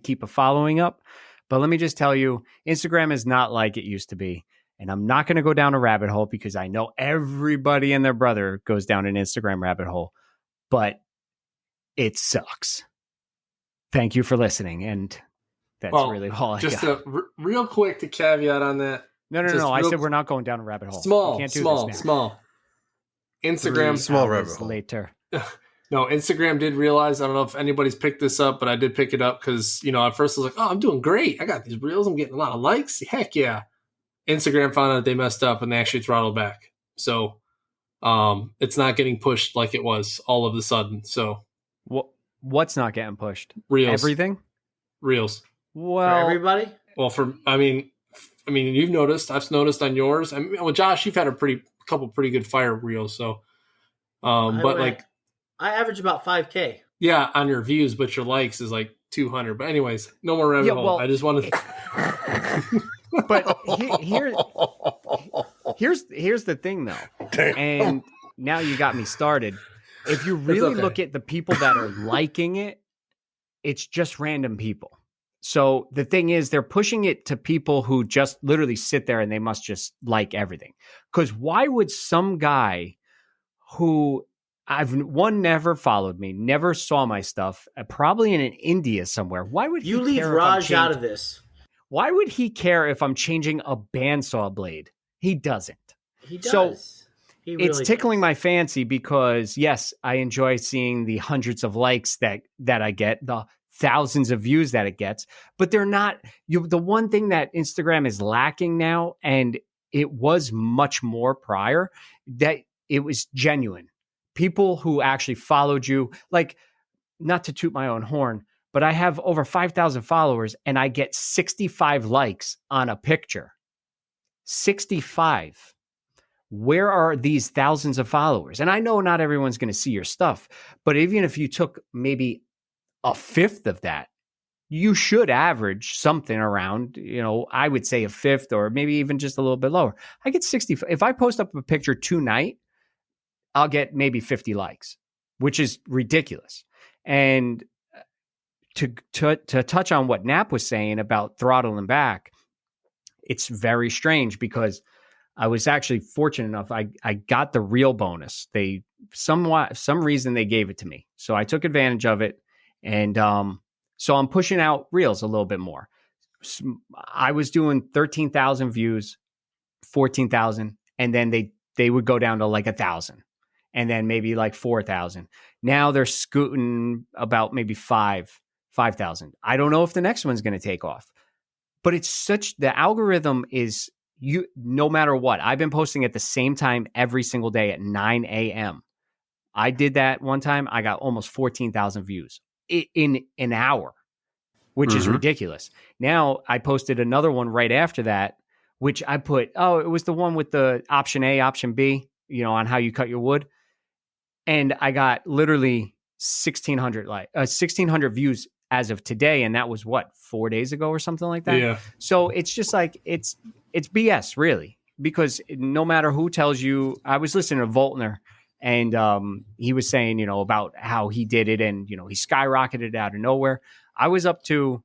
keep a following up. But let me just tell you, Instagram is not like it used to be. And I'm not going to go down a rabbit hole because I know everybody and their brother goes down an Instagram rabbit hole. But it sucks. Thank you for listening. And that's really all I got. Just real quick to caveat on that. No. I said we're not going down a rabbit hole. Small. Instagram. Small rabbit hole. Later. No, Instagram did realize, I don't know if anybody's picked this up, but I did pick it up because, at first I was like, oh, I'm doing great. I got these reels. I'm getting a lot of likes. Heck yeah. Instagram found out they messed up and they actually throttled back. So it's not getting pushed like it was all of a sudden. So what's not getting pushed? Reels. Everything? Reels. For everybody? Well, I mean, you've noticed. I've noticed on yours. Josh, you've had a couple pretty good fire reels. So, I average about 5K. Yeah, on your views, but your likes is like 200. But anyways, no more rabbit hole. I just wanted. But here's the thing, though. Damn. And now you got me started. If you really look at the people that are liking it, it's just random people. So the thing is, they're pushing it to people who just literally sit there and they must just like everything. Because why would some guy who never followed me, never saw my stuff, probably in India somewhere, why would you leave Raj out of this? Why would he care if I'm changing a bandsaw blade? He doesn't. He does. So it's tickling my fancy because, yes, I enjoy seeing the hundreds of likes that I get, the thousands of views that it gets, but they're not the one thing that Instagram is lacking now, and it was much more prior, that it was genuine. People who actually followed you, like, not to toot my own horn, but I have over 5,000 followers and I get 65 likes on a picture. 65. Where are these thousands of followers? And I know not everyone's going to see your stuff, but even if you took maybe a fifth of that, you should average something around, I would say a fifth or maybe even just a little bit lower. I get 60. If I post up a picture tonight, I'll get maybe 50 likes, which is ridiculous. And to touch on what Nap was saying about throttling back, it's very strange because I was actually fortunate enough. I got the reel bonus. Some reason they gave it to me. So I took advantage of it. And so I'm pushing out reels a little bit more. I was doing 13,000 views, 14,000, and then they would go down to like 1,000, and then maybe like 4,000. Now they're scooting about maybe 5,000. I don't know if the next one's going to take off, but the algorithm is no matter what. I've been posting at the same time every single day at 9 a.m. I did that one time. I got almost 14,000 views in an hour, which is ridiculous. Now I posted another one right after that, which I put, it was the one with the option A, option B, on how you cut your wood. And I got literally 1,600 views as of today. And that was 4 days ago or something like that. Yeah. So it's just like, it's BS really, because no matter who tells you, I was listening to Voltner, and he was saying, about how he did it, and, he skyrocketed out of nowhere. I was up to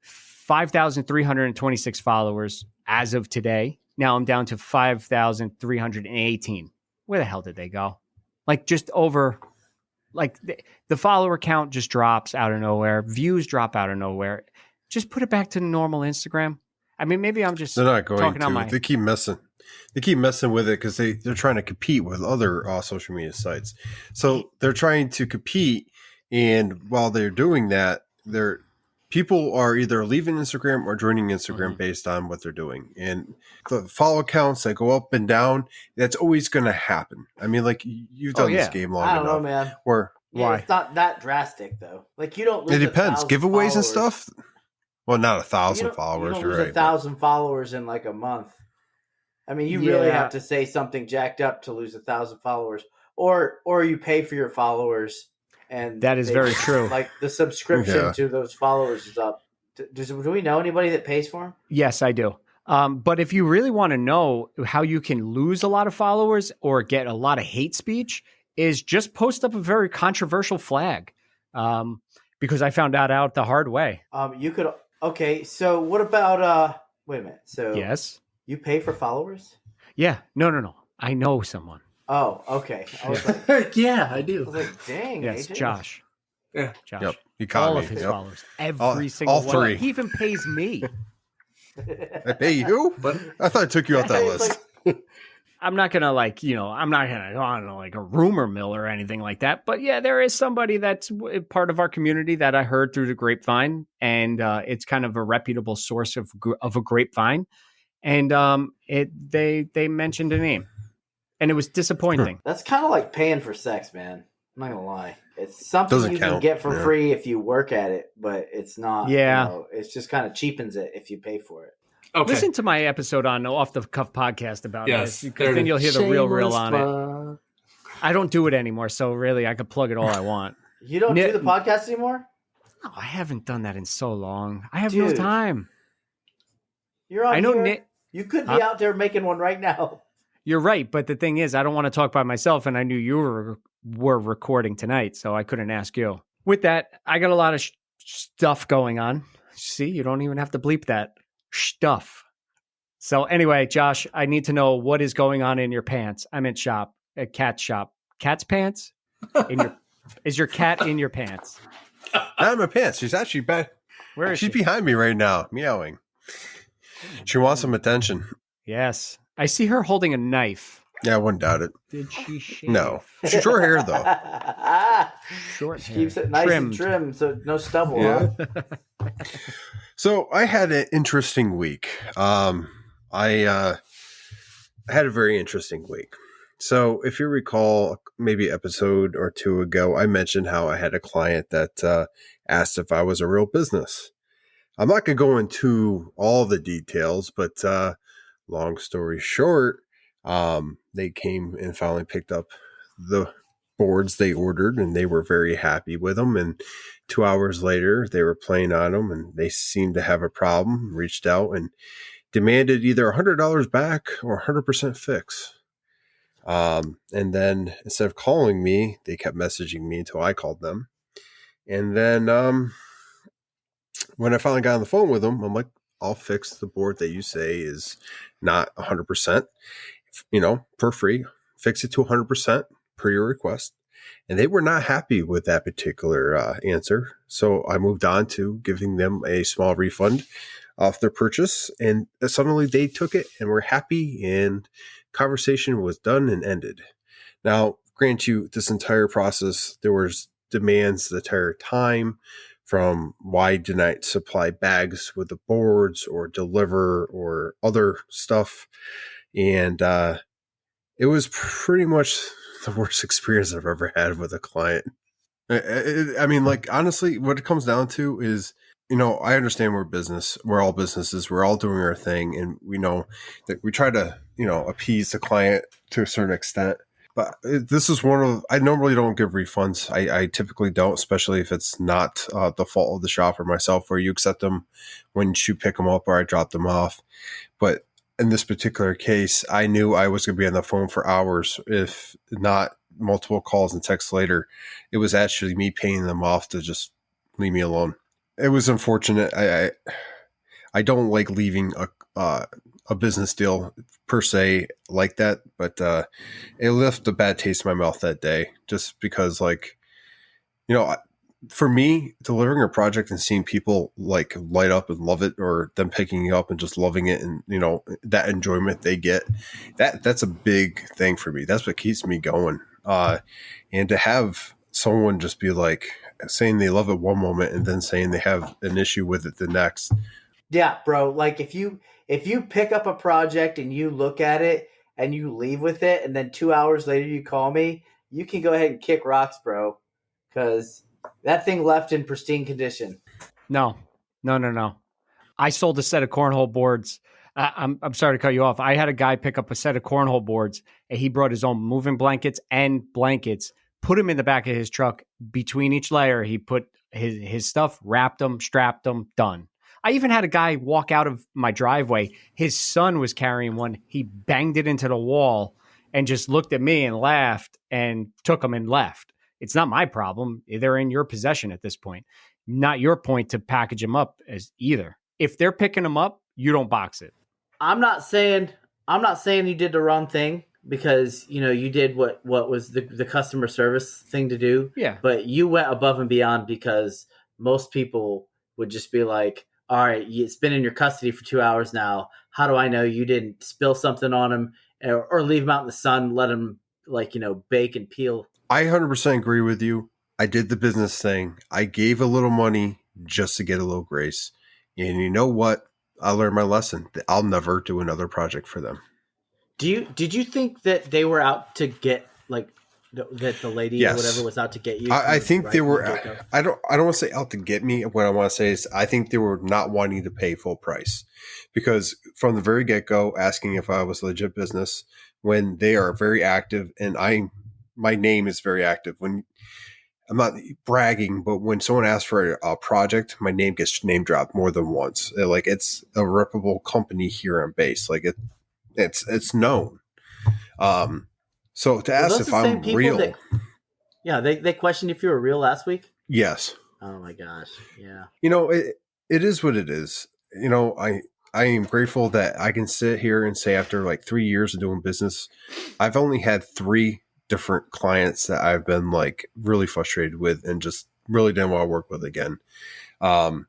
5,326 followers as of today. Now I'm down to 5,318. Where the hell did they go? Like, just over, like, the follower count just drops out of nowhere. Views drop out of nowhere. Just put it back to normal Instagram. I mean, maybe I'm just they're not going talking to. On my... They keep messing with it because they're trying to compete with other social media sites. So they're trying to compete, and while they're doing that, people are either leaving Instagram or joining Instagram based on what they're doing. And the follow counts that go up and down, that's always going to happen. I mean, like, you've done this game long enough. I don't know, man. Why? It's not that drastic, though. Like, you don't lose. It depends. Giveaways followers. And stuff. Well, not 1,000 followers. You don't lose 1,000 followers in like a month. I mean, you really have to say something jacked up to lose 1,000 followers, or you pay for your followers, and that is very true. Like, the subscription to those followers is up. Do we know anybody that pays for them? Yes, I do. But if you really want to know how you can lose a lot of followers or get a lot of hate speech, is just post up a very controversial flag. Because I found that out the hard way. You could. Okay, so what about? Wait a minute. So yes, you pay for followers? Yeah. No. I know someone. Oh, okay. I was like, yeah, I do. I was like, dang. Yes, AJ. Josh. Yeah, Josh. Yep. He caught all me. of his Yep. followers. Every single all one. three. He even pays me. I pay you? But I thought I took you off that list. I'm not going to I'm not going to go on like a rumor mill or anything like that. But yeah, there is somebody that's part of our community that I heard through the grapevine. And it's kind of a reputable source of a grapevine. and they mentioned a name, and it was disappointing. That's kind of like paying for sex, man. I'm not gonna lie. It's something Doesn't you can count. get for free if you work at it, but it's not. Yeah. You know, it's just kind of cheapens it if you pay for it. Okay. Listen to my episode on Off the Cuff podcast about Yes, this, because then you'll hear the real on it. it. I don't do it anymore, so really I could plug it all I want. You don't do the podcast anymore? No, I haven't done that in so long. I have no Dude. time. You're on I know here. Nick. You could be out there making one right now. You're right, but the thing is, I don't want to talk by myself, and I knew you were recording tonight, so I couldn't ask you. With that, I got a lot of stuff going on. See, you don't even have to bleep that. Stuff. So anyway, Josh, I need to know what is going on in your pants. I'm in shop, a cat shop. Cat's pants? Is your cat in your pants? Not in my pants. She's actually back. Where is She's she? behind me right now, meowing. She wants some attention. Yes. I see her holding a knife. Yeah, I wouldn't doubt it. Did she shave? No. Short hair, though. Short She hair. keeps it nice Trimmed. and trim, so no stubble. Yeah. Huh? So I had an interesting week. I had a very interesting week. So if you recall, maybe episode or two ago, I mentioned how I had a client that asked if I was a real business. I'm not going to go into all the details, but long story short, they came and finally picked up the boards they ordered, and they were very happy with them. And 2 hours later, they were playing on them, and they seemed to have a problem, reached out and demanded either $100 back or 100% fix. And then instead of calling me, they kept messaging me until I called them. And then when I finally got on the phone with them, I'm like, I'll fix the board that you say is not 100%, for free. Fix it to 100% per your request. And they were not happy with that particular answer. So I moved on to giving them a small refund off their purchase. And suddenly they took it and were happy, and conversation was done and ended. Now, grant you, this entire process, there was demands the entire time, from why didn't I supply bags with the boards or deliver or other stuff. And it was pretty much the worst experience I've ever had with a client. I mean, like, honestly, what it comes down to is, I understand we're business. We're all businesses. We're all doing our thing. And we know that we try to, appease the client to a certain extent. But this is I normally don't give refunds. I typically don't, especially if it's not the fault of the shop or myself, where you accept them when you pick them up or I drop them off. But in this particular case, I knew I was going to be on the phone for hours, if not multiple calls and texts later. It was actually me paying them off to just leave me alone. It was unfortunate. I don't like leaving a business deal per se like that, but it left a bad taste in my mouth that day, just because, like, for me, delivering a project and seeing people like light up and love it, or them picking it up and just loving it, and that enjoyment they get, that's a big thing for me. That's what keeps me going. And to have someone just be like saying they love it one moment and then saying they have an issue with it the next. Yeah, bro. Like if you pick up a project and you look at it and you leave with it, and then 2 hours later you call me, you can go ahead and kick rocks, bro, because that thing left in pristine condition. No. I sold a set of cornhole boards. I'm sorry to cut you off. I had a guy pick up a set of cornhole boards, and he brought his own moving blankets and blankets, put them in the back of his truck. Between each layer, he put his stuff, wrapped them, strapped them, done. I even had a guy walk out of my driveway. His son was carrying one. He banged it into the wall and just looked at me and laughed and took them and left. It's not my problem. They're in your possession at this point. Not your point to package them up as either. If they're picking them up, you don't box it. I'm not saying you did the wrong thing, because you did what was the customer service thing to do. Yeah. But you went above and beyond, because most people would just be like, all right, it's been in your custody for 2 hours now. How do I know you didn't spill something on them or leave them out in the sun, let them bake and peel? I 100% agree with you. I did the business thing. I gave a little money just to get a little grace. And you know what? I learned my lesson. I'll never do another project for them. Did you think that they were out to get that the lady or whatever was out to get you? I think they were. I don't want to say out to get me. What I want to say is I think they were not wanting to pay full price, because from the very get go, asking if I was legit business when they are very active, and my name is very active. When I'm not bragging, but when someone asks for a project, my name gets name dropped more than once. Like, it's a reputable company here on base. Like it's known. So to ask if I'm real. They questioned if you were real last week. Yes. Oh my gosh. Yeah. It is what it is. I am grateful that I can sit here and say after like 3 years of doing business, I've only had 3 different clients that I've been like really frustrated with and just really didn't want to work with again. And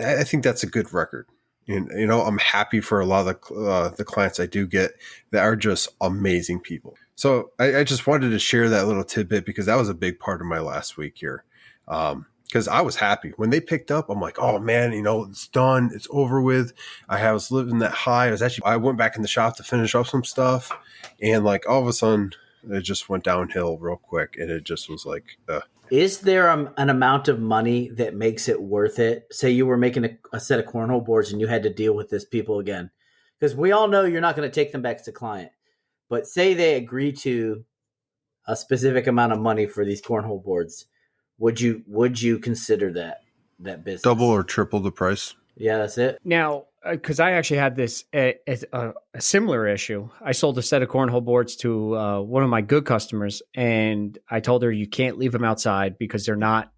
I think that's a good record. And, I'm happy for a lot of the clients I do get that are just amazing people. So I just wanted to share that little tidbit because that was a big part of my last week here. Because I was happy when they picked up. I'm like, oh man, it's done. It's over with. I was living that high. I went back in the shop to finish up some stuff. And like all of a sudden it just went downhill real quick. And it just was like, Is there an amount of money that makes it worth it? Say you were making a set of cornhole boards and you had to deal with this people again. Because we all know you're not going to take them back to client. But say they agree to a specific amount of money for these cornhole boards. Would you consider that business? Double or triple the price? Yeah, that's it. Now, because I actually had this a similar issue. I sold a set of cornhole boards to one of my good customers, and I told her you can't leave them outside because they're not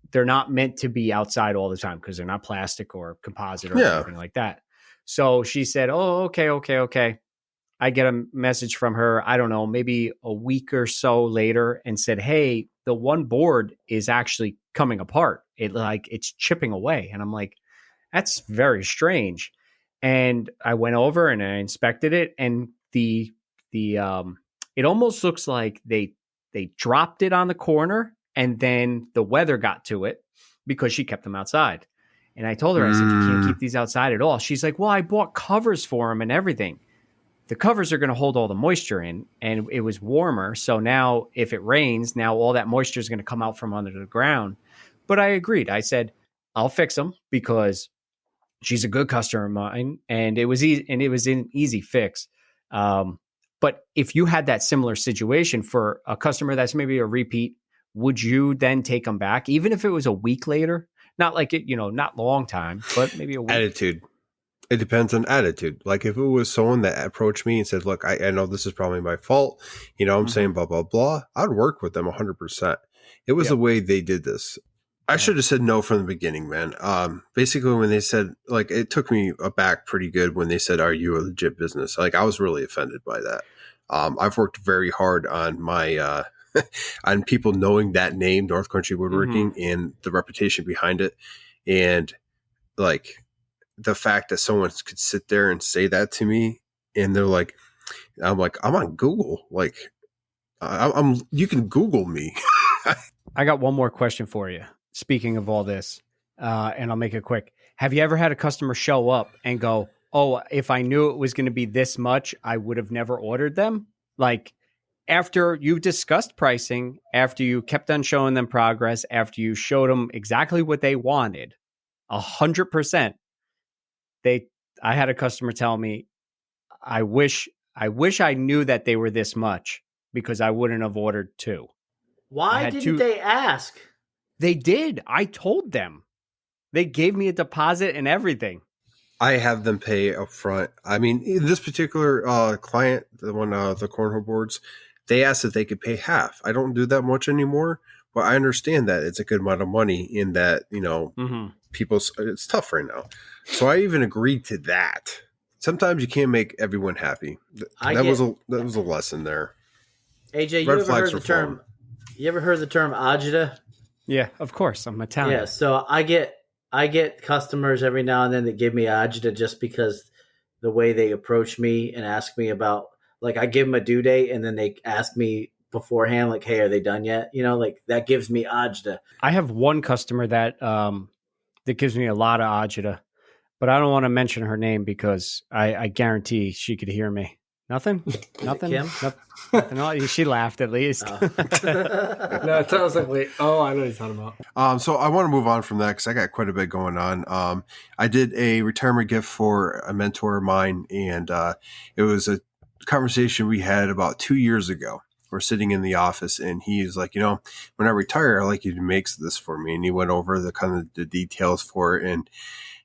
meant to be outside all the time because they're not plastic or composite or anything like that. So she said, "Oh, okay." I get a message from her, I don't know, maybe a week or so later, and said, "Hey, the one board is actually coming apart. It's chipping away." And I'm like, that's very strange. And I went over and I inspected it, and the it almost looks like they dropped it on the corner and then the weather got to it because she kept them outside. And I told her, I said, you can't keep these outside at all. She's like, well, I bought covers for them and everything. The covers are going to hold all the moisture in, and it was warmer. So now if it rains, now all that moisture is going to come out from under the ground. But I agreed. I said, I'll fix them because she's a good customer of mine, and it was easy, and it was an easy fix. But if you had that similar situation for a customer that's maybe a repeat, would you then take them back, even if it was a week later? Not like it, not long time, but maybe a week. Attitude. It depends on attitude. Like if it was someone that approached me and said, look, I know this is probably my fault. I'm saying blah, blah, blah. I'd work with them 100%. It was the way they did this. I should have said no from the beginning, man. Basically when they said, like, it took me aback pretty good when they said, are you a legit business? Like I was really offended by that. I've worked very hard on my, on people knowing that name, North Country Woodworking, and the reputation behind it. And like, the fact that someone could sit there and say that to me, and they're like, I'm on Google. Like, you can Google me. I got one more question for you. Speaking of all this, and I'll make it quick. Have you ever had a customer show up and go, oh, if I knew it was going to be this much, I would have never ordered them? Like after you discussed pricing, after you kept on showing them progress, after you showed them exactly what they wanted, 100%. I had a customer tell me, I wish I knew that they were this much because I wouldn't have ordered 2. Why didn't they ask? They did. I told them. They gave me a deposit and everything. I have them pay up front. I mean, this particular client, the one, the cornhole boards, they asked if they could pay half. I don't do that much anymore, but I understand that it's a good amount of money in that, people, it's tough right now. So I even agreed to that. Sometimes you can't make everyone happy. That was a lesson there. AJ, you ever heard the term agita? Yeah, of course. I'm Italian. Yeah, so I get customers every now and then that give me agita just because the way they approach me and ask me about, like, I give them a due date and then they ask me beforehand, like, hey, are they done yet? Like that gives me agita. I have one customer that gives me a lot of agita. but I don't want to mention her name because I guarantee she could hear me. Nothing? Nothing? Kim? Nothing? She laughed at least. Oh. No, I was like, wait. Oh, I know what you're talking about. So I want to move on from that because I got quite a bit going on. I did a retirement gift for a mentor of mine, and it was a conversation we had about 2 years ago. We're sitting in the office, and he's like, when I retire, I'd like you to make this for me. And he went over the kind of the details for it, and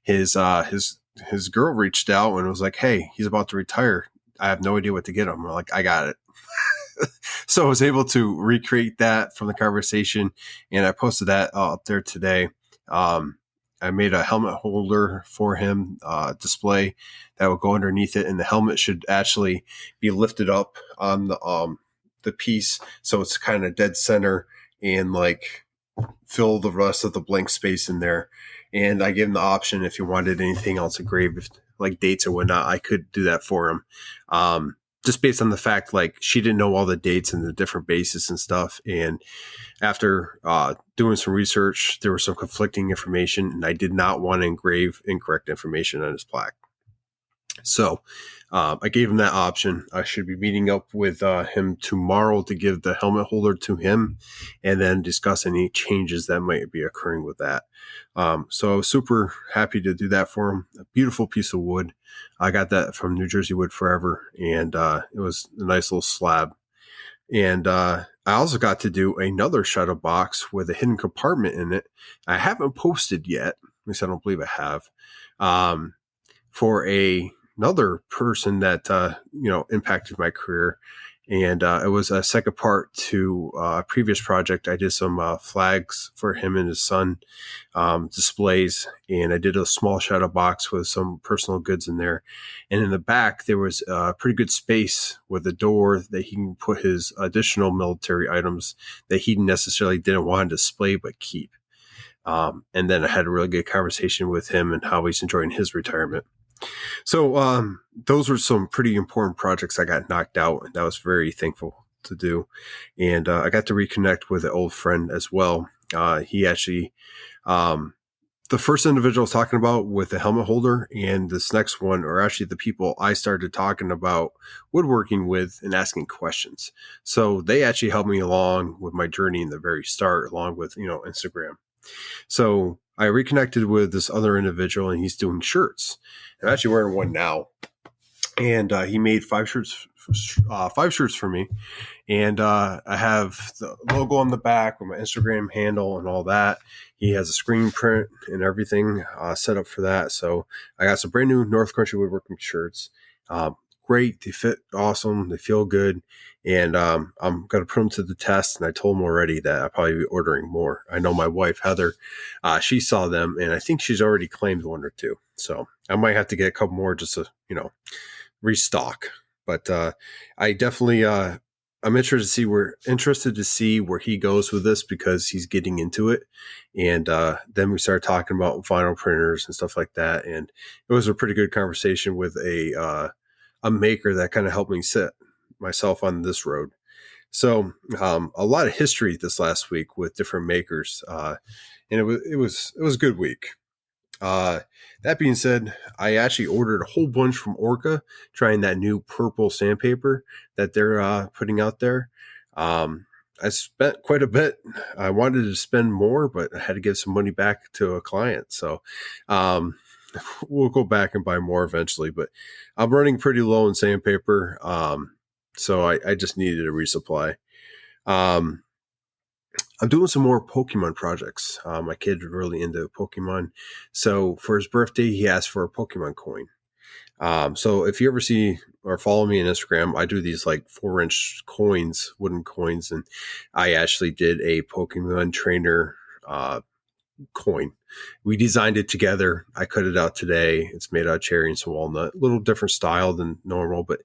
his girl reached out and was like, hey, he's about to retire. I have no idea what to get him. We're like, I got it. So I was able to recreate that from the conversation, and I posted that up there today. I made a helmet holder for him, display that will go underneath it, and the helmet should actually be lifted up on the piece, so it's kind of dead center and like fill the rest of the blank space in there. And I gave him the option if he wanted anything else engraved, like dates or whatnot, I could do that for him. Just based on the fact, like, she didn't know all the dates and the different bases and stuff. And after doing some research, there was some conflicting information, and I did not want to engrave incorrect information on his plaque. So I gave him that option. I should be meeting up with him tomorrow to give the helmet holder to him and then discuss any changes that might be occurring with that. So I was super happy to do that for him. A beautiful piece of wood. I got that from New Jersey Wood Forever, and it was a nice little slab. And I also got to do another shadow box with a hidden compartment in it. I haven't posted yet. At least I don't believe I have. For another person that, impacted my career. And it was a second part to a previous project. I did some flags for him and his son, displays, and I did a small shadow box with some personal goods in there. And in the back, there was a pretty good space with a door that he can put his additional military items that he necessarily didn't want to display but keep. And then I had a really good conversation with him and how he's enjoying his retirement. So those were some pretty important projects I got knocked out, and I was very thankful to do. And I got to reconnect with an old friend as well. He actually, the first individual I was talking about with the helmet holder, and this next one are actually the people I started talking about woodworking with and asking questions. So they actually helped me along with my journey in the very start, along with, Instagram. So I reconnected with this other individual, and he's doing shirts. I'm actually wearing one now, and he made 5 shirts for me. And I have the logo on the back with my Instagram handle and all that. He has a screen print and everything set up for that. So I got some brand new North Country Woodworking shirts. Great. They fit awesome. They feel good. And I'm going to put them to the test. And I told him already that I'll probably be ordering more. I know my wife, Heather, she saw them, and I think she's already claimed 1 or 2. So I might have to get a couple more just to, restock. But I definitely, I'm interested to see where he goes with this, because he's getting into it. And then we started talking about vinyl printers and stuff like that. And it was a pretty good conversation with a maker that kind of helped me set myself on this road. So a lot of history this last week with different makers, and it was a good week. That being said, I actually ordered a whole bunch from Orca, trying that new purple sandpaper that they're putting out there. I spent quite a bit. I wanted to spend more, but I had to give some money back to a client. So we'll go back and buy more eventually, but I'm running pretty low in sandpaper. So I just needed a resupply. I'm doing some more Pokemon projects. My kid's really into Pokemon. So for his birthday, he asked for a Pokemon coin. So if you ever see or follow me on Instagram, I do these like 4-inch coins, wooden coins. And I actually did a Pokemon trainer coin. We designed it together. I cut it out today. It's made out of cherry and some walnut, a little different style than normal, but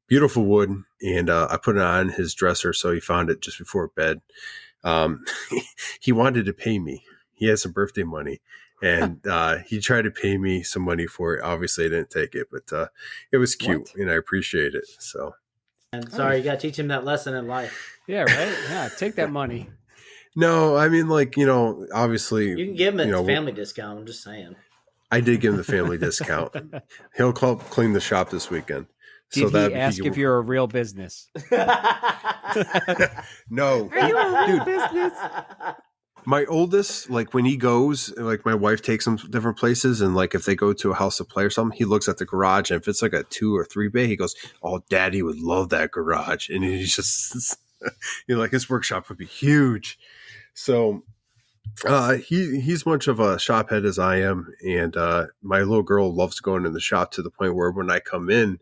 beautiful wood. And I put it on his dresser, so he found it just before bed. He wanted to pay me. He had some birthday money, and he tried to pay me some money for it. Obviously, I didn't take it, but it was cute, and I appreciate it. So, and sorry, you got to teach him that lesson in life. Yeah, right. Yeah, take that money. No, I mean, like, obviously you can give him a family discount. I'm just saying. I did give him the family discount. He'll clean the shop this weekend. Did he ask if you're a real business? No. Are you a real business? My oldest, like when he goes, like my wife takes him to different places, and like if they go to a house of play or something, he looks at the garage, and if it's like a 2 or 3 bay, he goes, "Oh, Daddy would love that garage," and he's just, like his workshop would be huge. So he's much of a shop head as I am, and my little girl loves going in the shop to the point where when I come in,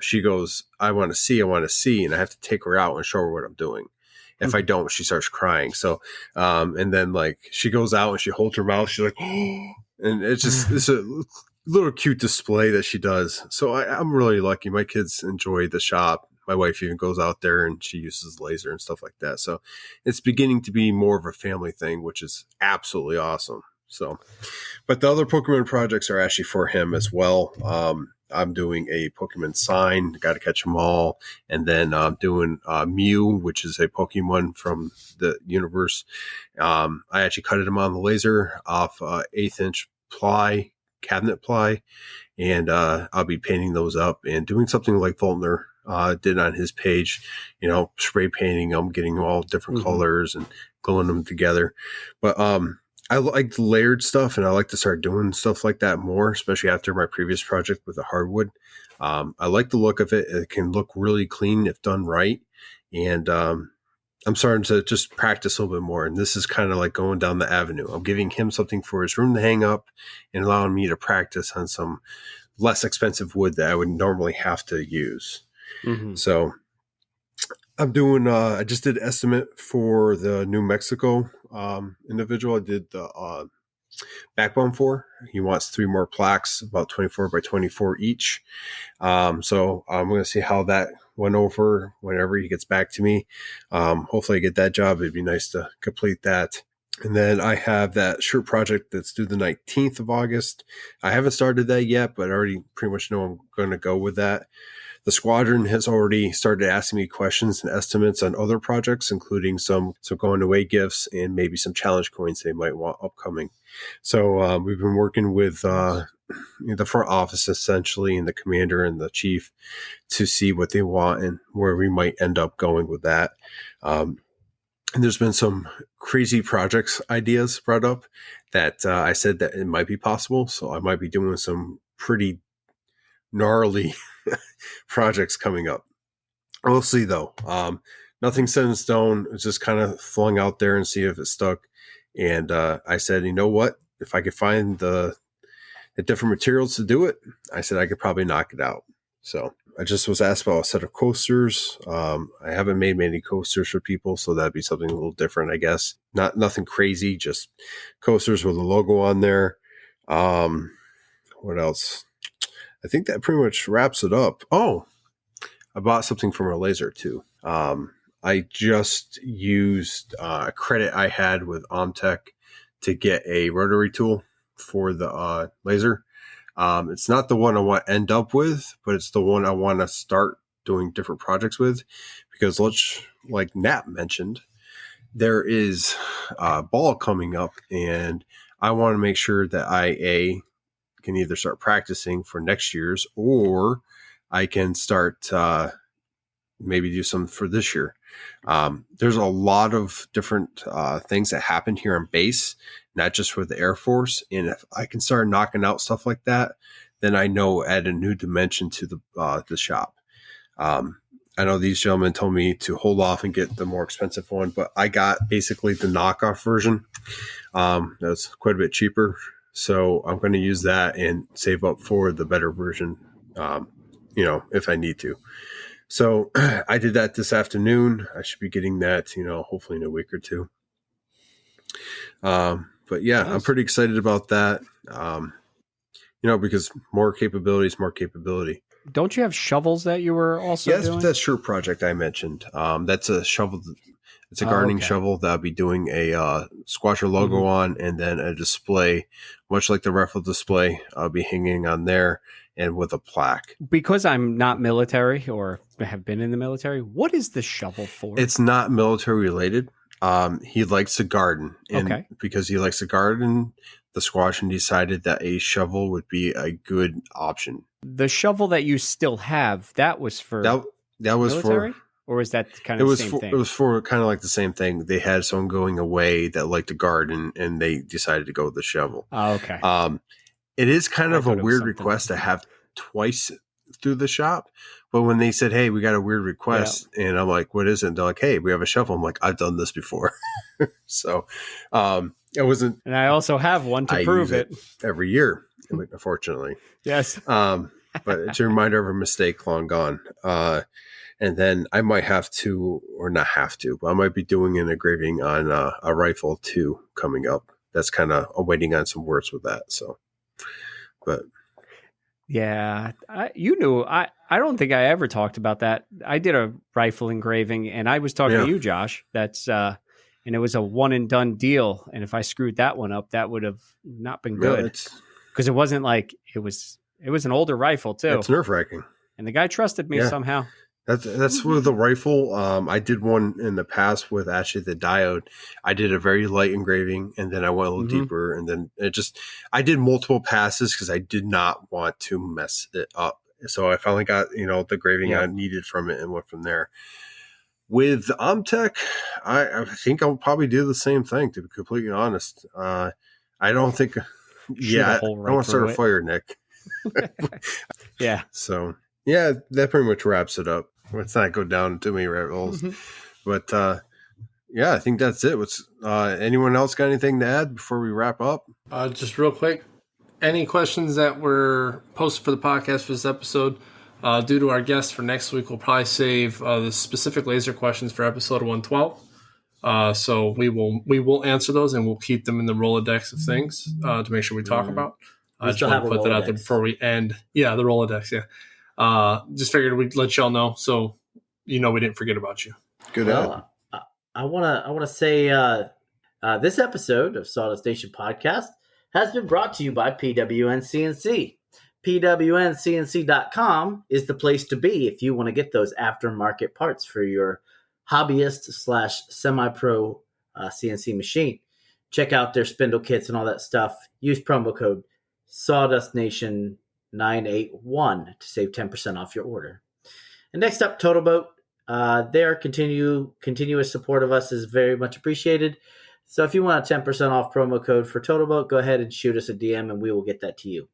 she goes, I want to see, and I have to take her out and show her what I'm doing. If I don't, she starts crying. So, and then like she goes out and she holds her mouth. She's like, oh, and it's a little cute display that she does. So I'm really lucky. My kids enjoy the shop. My wife even goes out there and she uses laser and stuff like that. So it's beginning to be more of a family thing, which is absolutely awesome. So, but the other Pokemon projects are actually for him as well. I'm doing a Pokemon sign, got to catch them all. And then I'm doing Mew, which is a Pokemon from the universe. I actually cut him on the laser off 1/8-inch ply, cabinet ply. And I'll be painting those up and doing something like Voltner did on his page, spray painting them, getting them all different colors and gluing them together. But I like layered stuff, and I like to start doing stuff like that more, especially after my previous project with the hardwood. I like the look of it. It can look really clean if done right. And I'm starting to just practice a little bit more. And this is kind of like going down the avenue. I'm giving him something for his room to hang up and allowing me to practice on some less expensive wood that I would normally have to use. So I'm doing, I just did estimate for the New Mexico individual. I did the backbone for. He wants 3 more plaques, about 24 by 24 each. So I'm going to see how that went over whenever he gets back to me. Hopefully I get that job. It'd be nice to complete that. And then I have that shirt project that's due the 19th of August. I haven't started that yet, but I already pretty much know I'm going to go with that. The squadron has already started asking me questions and estimates on other projects, including some going away gifts and maybe some challenge coins they might want upcoming. So we've been working with the front office essentially, and the commander and the chief to see what they want and where we might end up going with that. And there's been some crazy projects ideas brought up that I said that it might be possible. So I might be doing some pretty gnarly projects coming up. We'll see though. Nothing set in stone. It's just kind of flung out there and see if it stuck. And I said, you know what? If I could find the different materials to do it, I said I could probably knock it out. So I just was asked about a set of coasters. I haven't made many coasters for people, so that'd be something a little different, I guess. Nothing crazy, just coasters with a logo on there. What else? I think that pretty much wraps it up. Oh, I bought something from a laser too. I just used a credit I had with Omtech to get a rotary tool for the laser. It's not the one I want to end up with, but it's the one I want to start doing different projects with, because like Nat mentioned, there is a ball coming up, and I want to make sure that I can either start practicing for next year's, or I can start maybe do some for this year. There's a lot of different things that happen here on base, not just for the Air Force. And if I can start knocking out stuff like that, then I know add a new dimension to the shop. I know these gentlemen told me to hold off and get the more expensive one, but I got basically the knockoff version. That's quite a bit cheaper. So I'm going to use that and save up for the better version, if I need to. So I did that this afternoon. I should be getting that, hopefully in a week or two. But yeah, nice. I'm pretty excited about that. Because more capability. Don't you have shovels that you were also doing? That's shirt project I mentioned. That's a shovel. It's a gardening shovel that I'll be doing a Squatcher logo on, and then a display, much like the raffle display, I'll be hanging on there and with a plaque. Because I'm not military or have been in the military, what is the shovel for? It's not military related. He likes to garden, and because he likes to garden, the squash, and decided that a shovel would be a good option. The shovel that you still have, that was for that was military? Or is that kind of the same thing? It was for kind of like the same thing. They had someone going away that liked to garden, and they decided to go with the shovel. Oh, okay. It is kind of a weird request to have twice through the shop. But when they said, "Hey, we got a weird request," and I'm like, "What is it?" And they're like, "Hey, we have a shovel." I'm like, "I've done this before." So it wasn't. And I also have one to prove it every year, unfortunately. Yes. But it's a reminder of a mistake long gone. And then I might have to, or not have to, but I might be doing an engraving on a rifle too coming up. That's kind of waiting on some words with that. So, but yeah, I don't think I ever talked about that. I did a rifle engraving, and I was talking to you, Josh. That's and it was a one and done deal. And if I screwed that one up, that would have not been good because it wasn't like it was an older rifle too. It's nerve-wracking. And the guy trusted me somehow. That's with the rifle. I did one in the past with actually the diode. I did a very light engraving, and then I went a little deeper, and then I did multiple passes because I did not want to mess it up. So I finally got the engraving I needed from it and went from there. With the Omtech, I think I'll probably do the same thing. To be completely honest, I don't think. I don't want to start a fire, Nick. Yeah. So. Yeah, that pretty much wraps it up. Let's not go down too many rabbit holes. But, I think that's it. Anyone else got anything to add before we wrap up? Just real quick, any questions that were posted for the podcast for this episode, due to our guests for next week, we'll probably save the specific laser questions for episode 112. So we will answer those, and we'll keep them in the Rolodex of things to make sure we talk about. I just want to put that out there before we end. Yeah, the Rolodex, yeah. Just figured we'd let y'all know, so we didn't forget about you. Good. Well, I wanna say this episode of Sawdust Nation Podcast has been brought to you by PWN CNC. PWNCNC.com is the place to be if you want to get those aftermarket parts for your hobbyist / semi-pro CNC machine. Check out their spindle kits and all that stuff. Use promo code Sawdust Nation 981 to save 10% off your order. And next up, Total Boat. Their continuous support of us is very much appreciated. So if you want a 10% off promo code for Total Boat, go ahead and shoot us a DM and we will get that to you.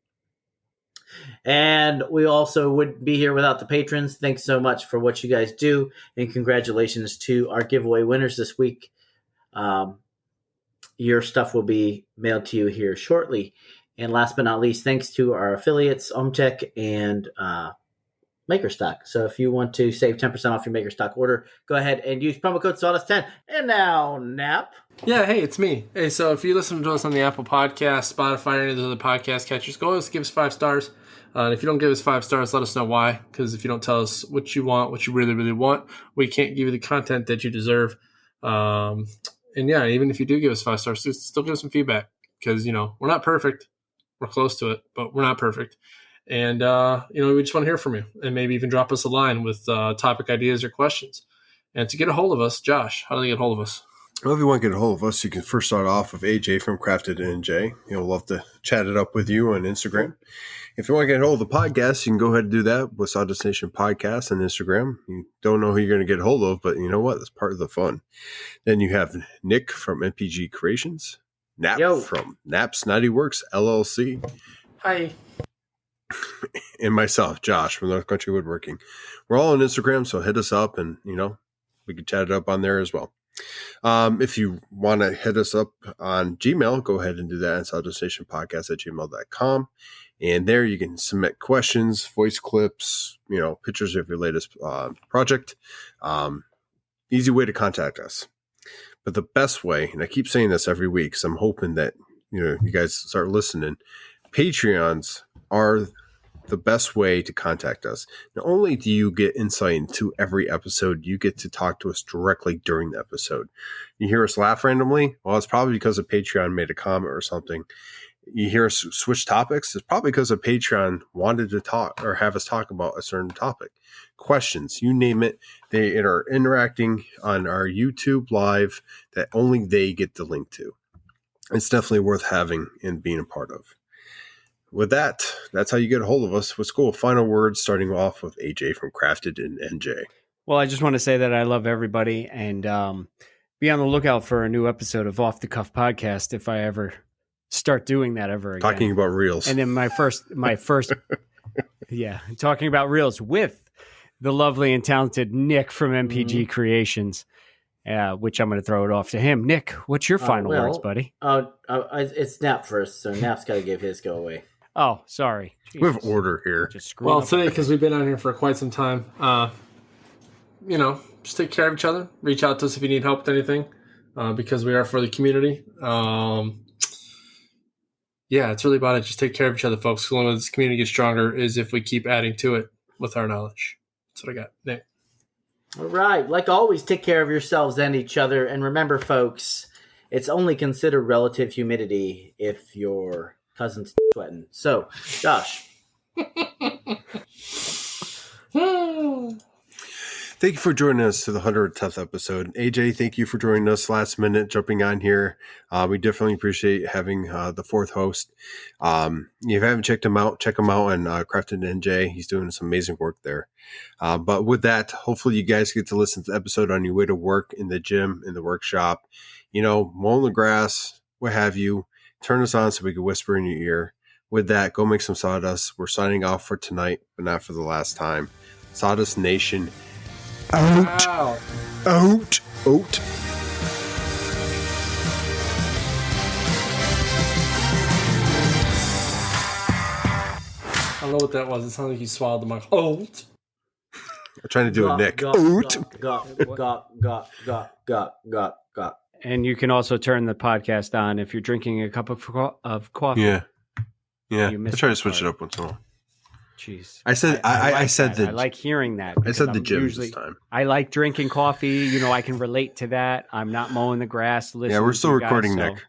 And we also wouldn't be here without the patrons. Thanks so much for what you guys do. And congratulations to our giveaway winners this week. Your stuff will be mailed to you here shortly. And last but not least, thanks to our affiliates, Omtech and MakerStock. So if you want to save 10% off your MakerStock order, go ahead and use promo code SAWDUST10. And now, Nap. Yeah, hey, it's me. Hey, so if you listen to us on the Apple Podcast, Spotify, or any of the other podcast catchers, go ahead and give us 5 stars. And if you don't give us 5 stars, let us know why. Because if you don't tell us what you want, what you really, really want, we can't give you the content that you deserve. And yeah, even if you do give us 5 stars, still give us some feedback. Because, we're not perfect. We're close to it, but we're not perfect. And, we just want to hear from you. And maybe even drop us a line with topic ideas or questions. And to get a hold of us, Josh, how do they get a hold of us? Well, if you want to get a hold of us, you can first start off with AJ from Crafted NJ. We'll love to chat it up with you on Instagram. If you want to get a hold of the podcast, you can go ahead and do that with SAWDUST Nation Podcast on Instagram. You don't know who you're going to get a hold of, but you know what? That's part of the fun. Then you have Nick from MPG Creations. Nap from Naps Naughty Works LLC. Hi. And myself, Josh from North Country Woodworking. We're all on Instagram, so hit us up and, we can chat it up on there as well. If you want to hit us up on Gmail, go ahead and do that at sawdustnationpodcast@gmail.com. And there you can submit questions, voice clips, pictures of your latest project. Easy way to contact us. But the best way, and I keep saying this every week, so I'm hoping that you guys start listening. Patreons are the best way to contact us. Not only do you get insight into every episode, you get to talk to us directly during the episode. You hear us laugh randomly? Well, it's probably because a Patreon made a comment or something. you hear us switch topics, it's probably because a Patreon wanted to talk or have us talk about a certain topic. Questions, you name it, they are interacting on our YouTube live that only they get the link to. It's definitely worth having and being a part of. With that, that's how you get a hold of us. What's cool? Final words, starting off with AJ from Crafted and NJ. Well, I just want to say that I love everybody, and be on the lookout for a new episode of Off the Cuff Podcast if I ever start doing that ever again. Talking about reels. And then my first, yeah, talking about reels with the lovely and talented Nick from MPG Creations, which I'm going to throw it off to him. Nick, what's your final words, buddy? It's Nap first, so Nap's got to give his go away. Oh, sorry. We have order here. Well, today, because we've been on here for quite some time, just take care of each other. Reach out to us if you need help with anything, because we are for the community. It's really about it. Just take care of each other, folks. The only way this community gets stronger is if we keep adding to it with our knowledge. That's what I got. Nick. All right. Like always, take care of yourselves and each other. And remember, folks, it's only considered relative humidity if your cousin's sweating. So, Josh. Thank you for joining us to the 110th episode. AJ, thank you for joining us last minute, jumping on here. We definitely appreciate having the fourth host. If you haven't checked him out, check him out on Crafted NJ. He's doing some amazing work there. But with that, hopefully you guys get to listen to the episode on your way to work, in the gym, in the workshop, mowing the grass, what have you. Turn us on so we can whisper in your ear. With that, go make some sawdust. We're signing off for tonight, but not for the last time. Sawdust Nation out. Wow. Out. Out. I don't know what that was. It sounded like you swallowed the mic. Oh. I'm trying to do a Nick. Got. And you can also turn the podcast on if you're drinking a cup of coffee. Yeah. I missed try to that switch part. it up once in a while. Jeez. I said I said that. I like hearing that. I said the I'm gym this time. I like drinking coffee. I can relate to that. I'm not mowing the grass. Yeah, we're still recording, Nick.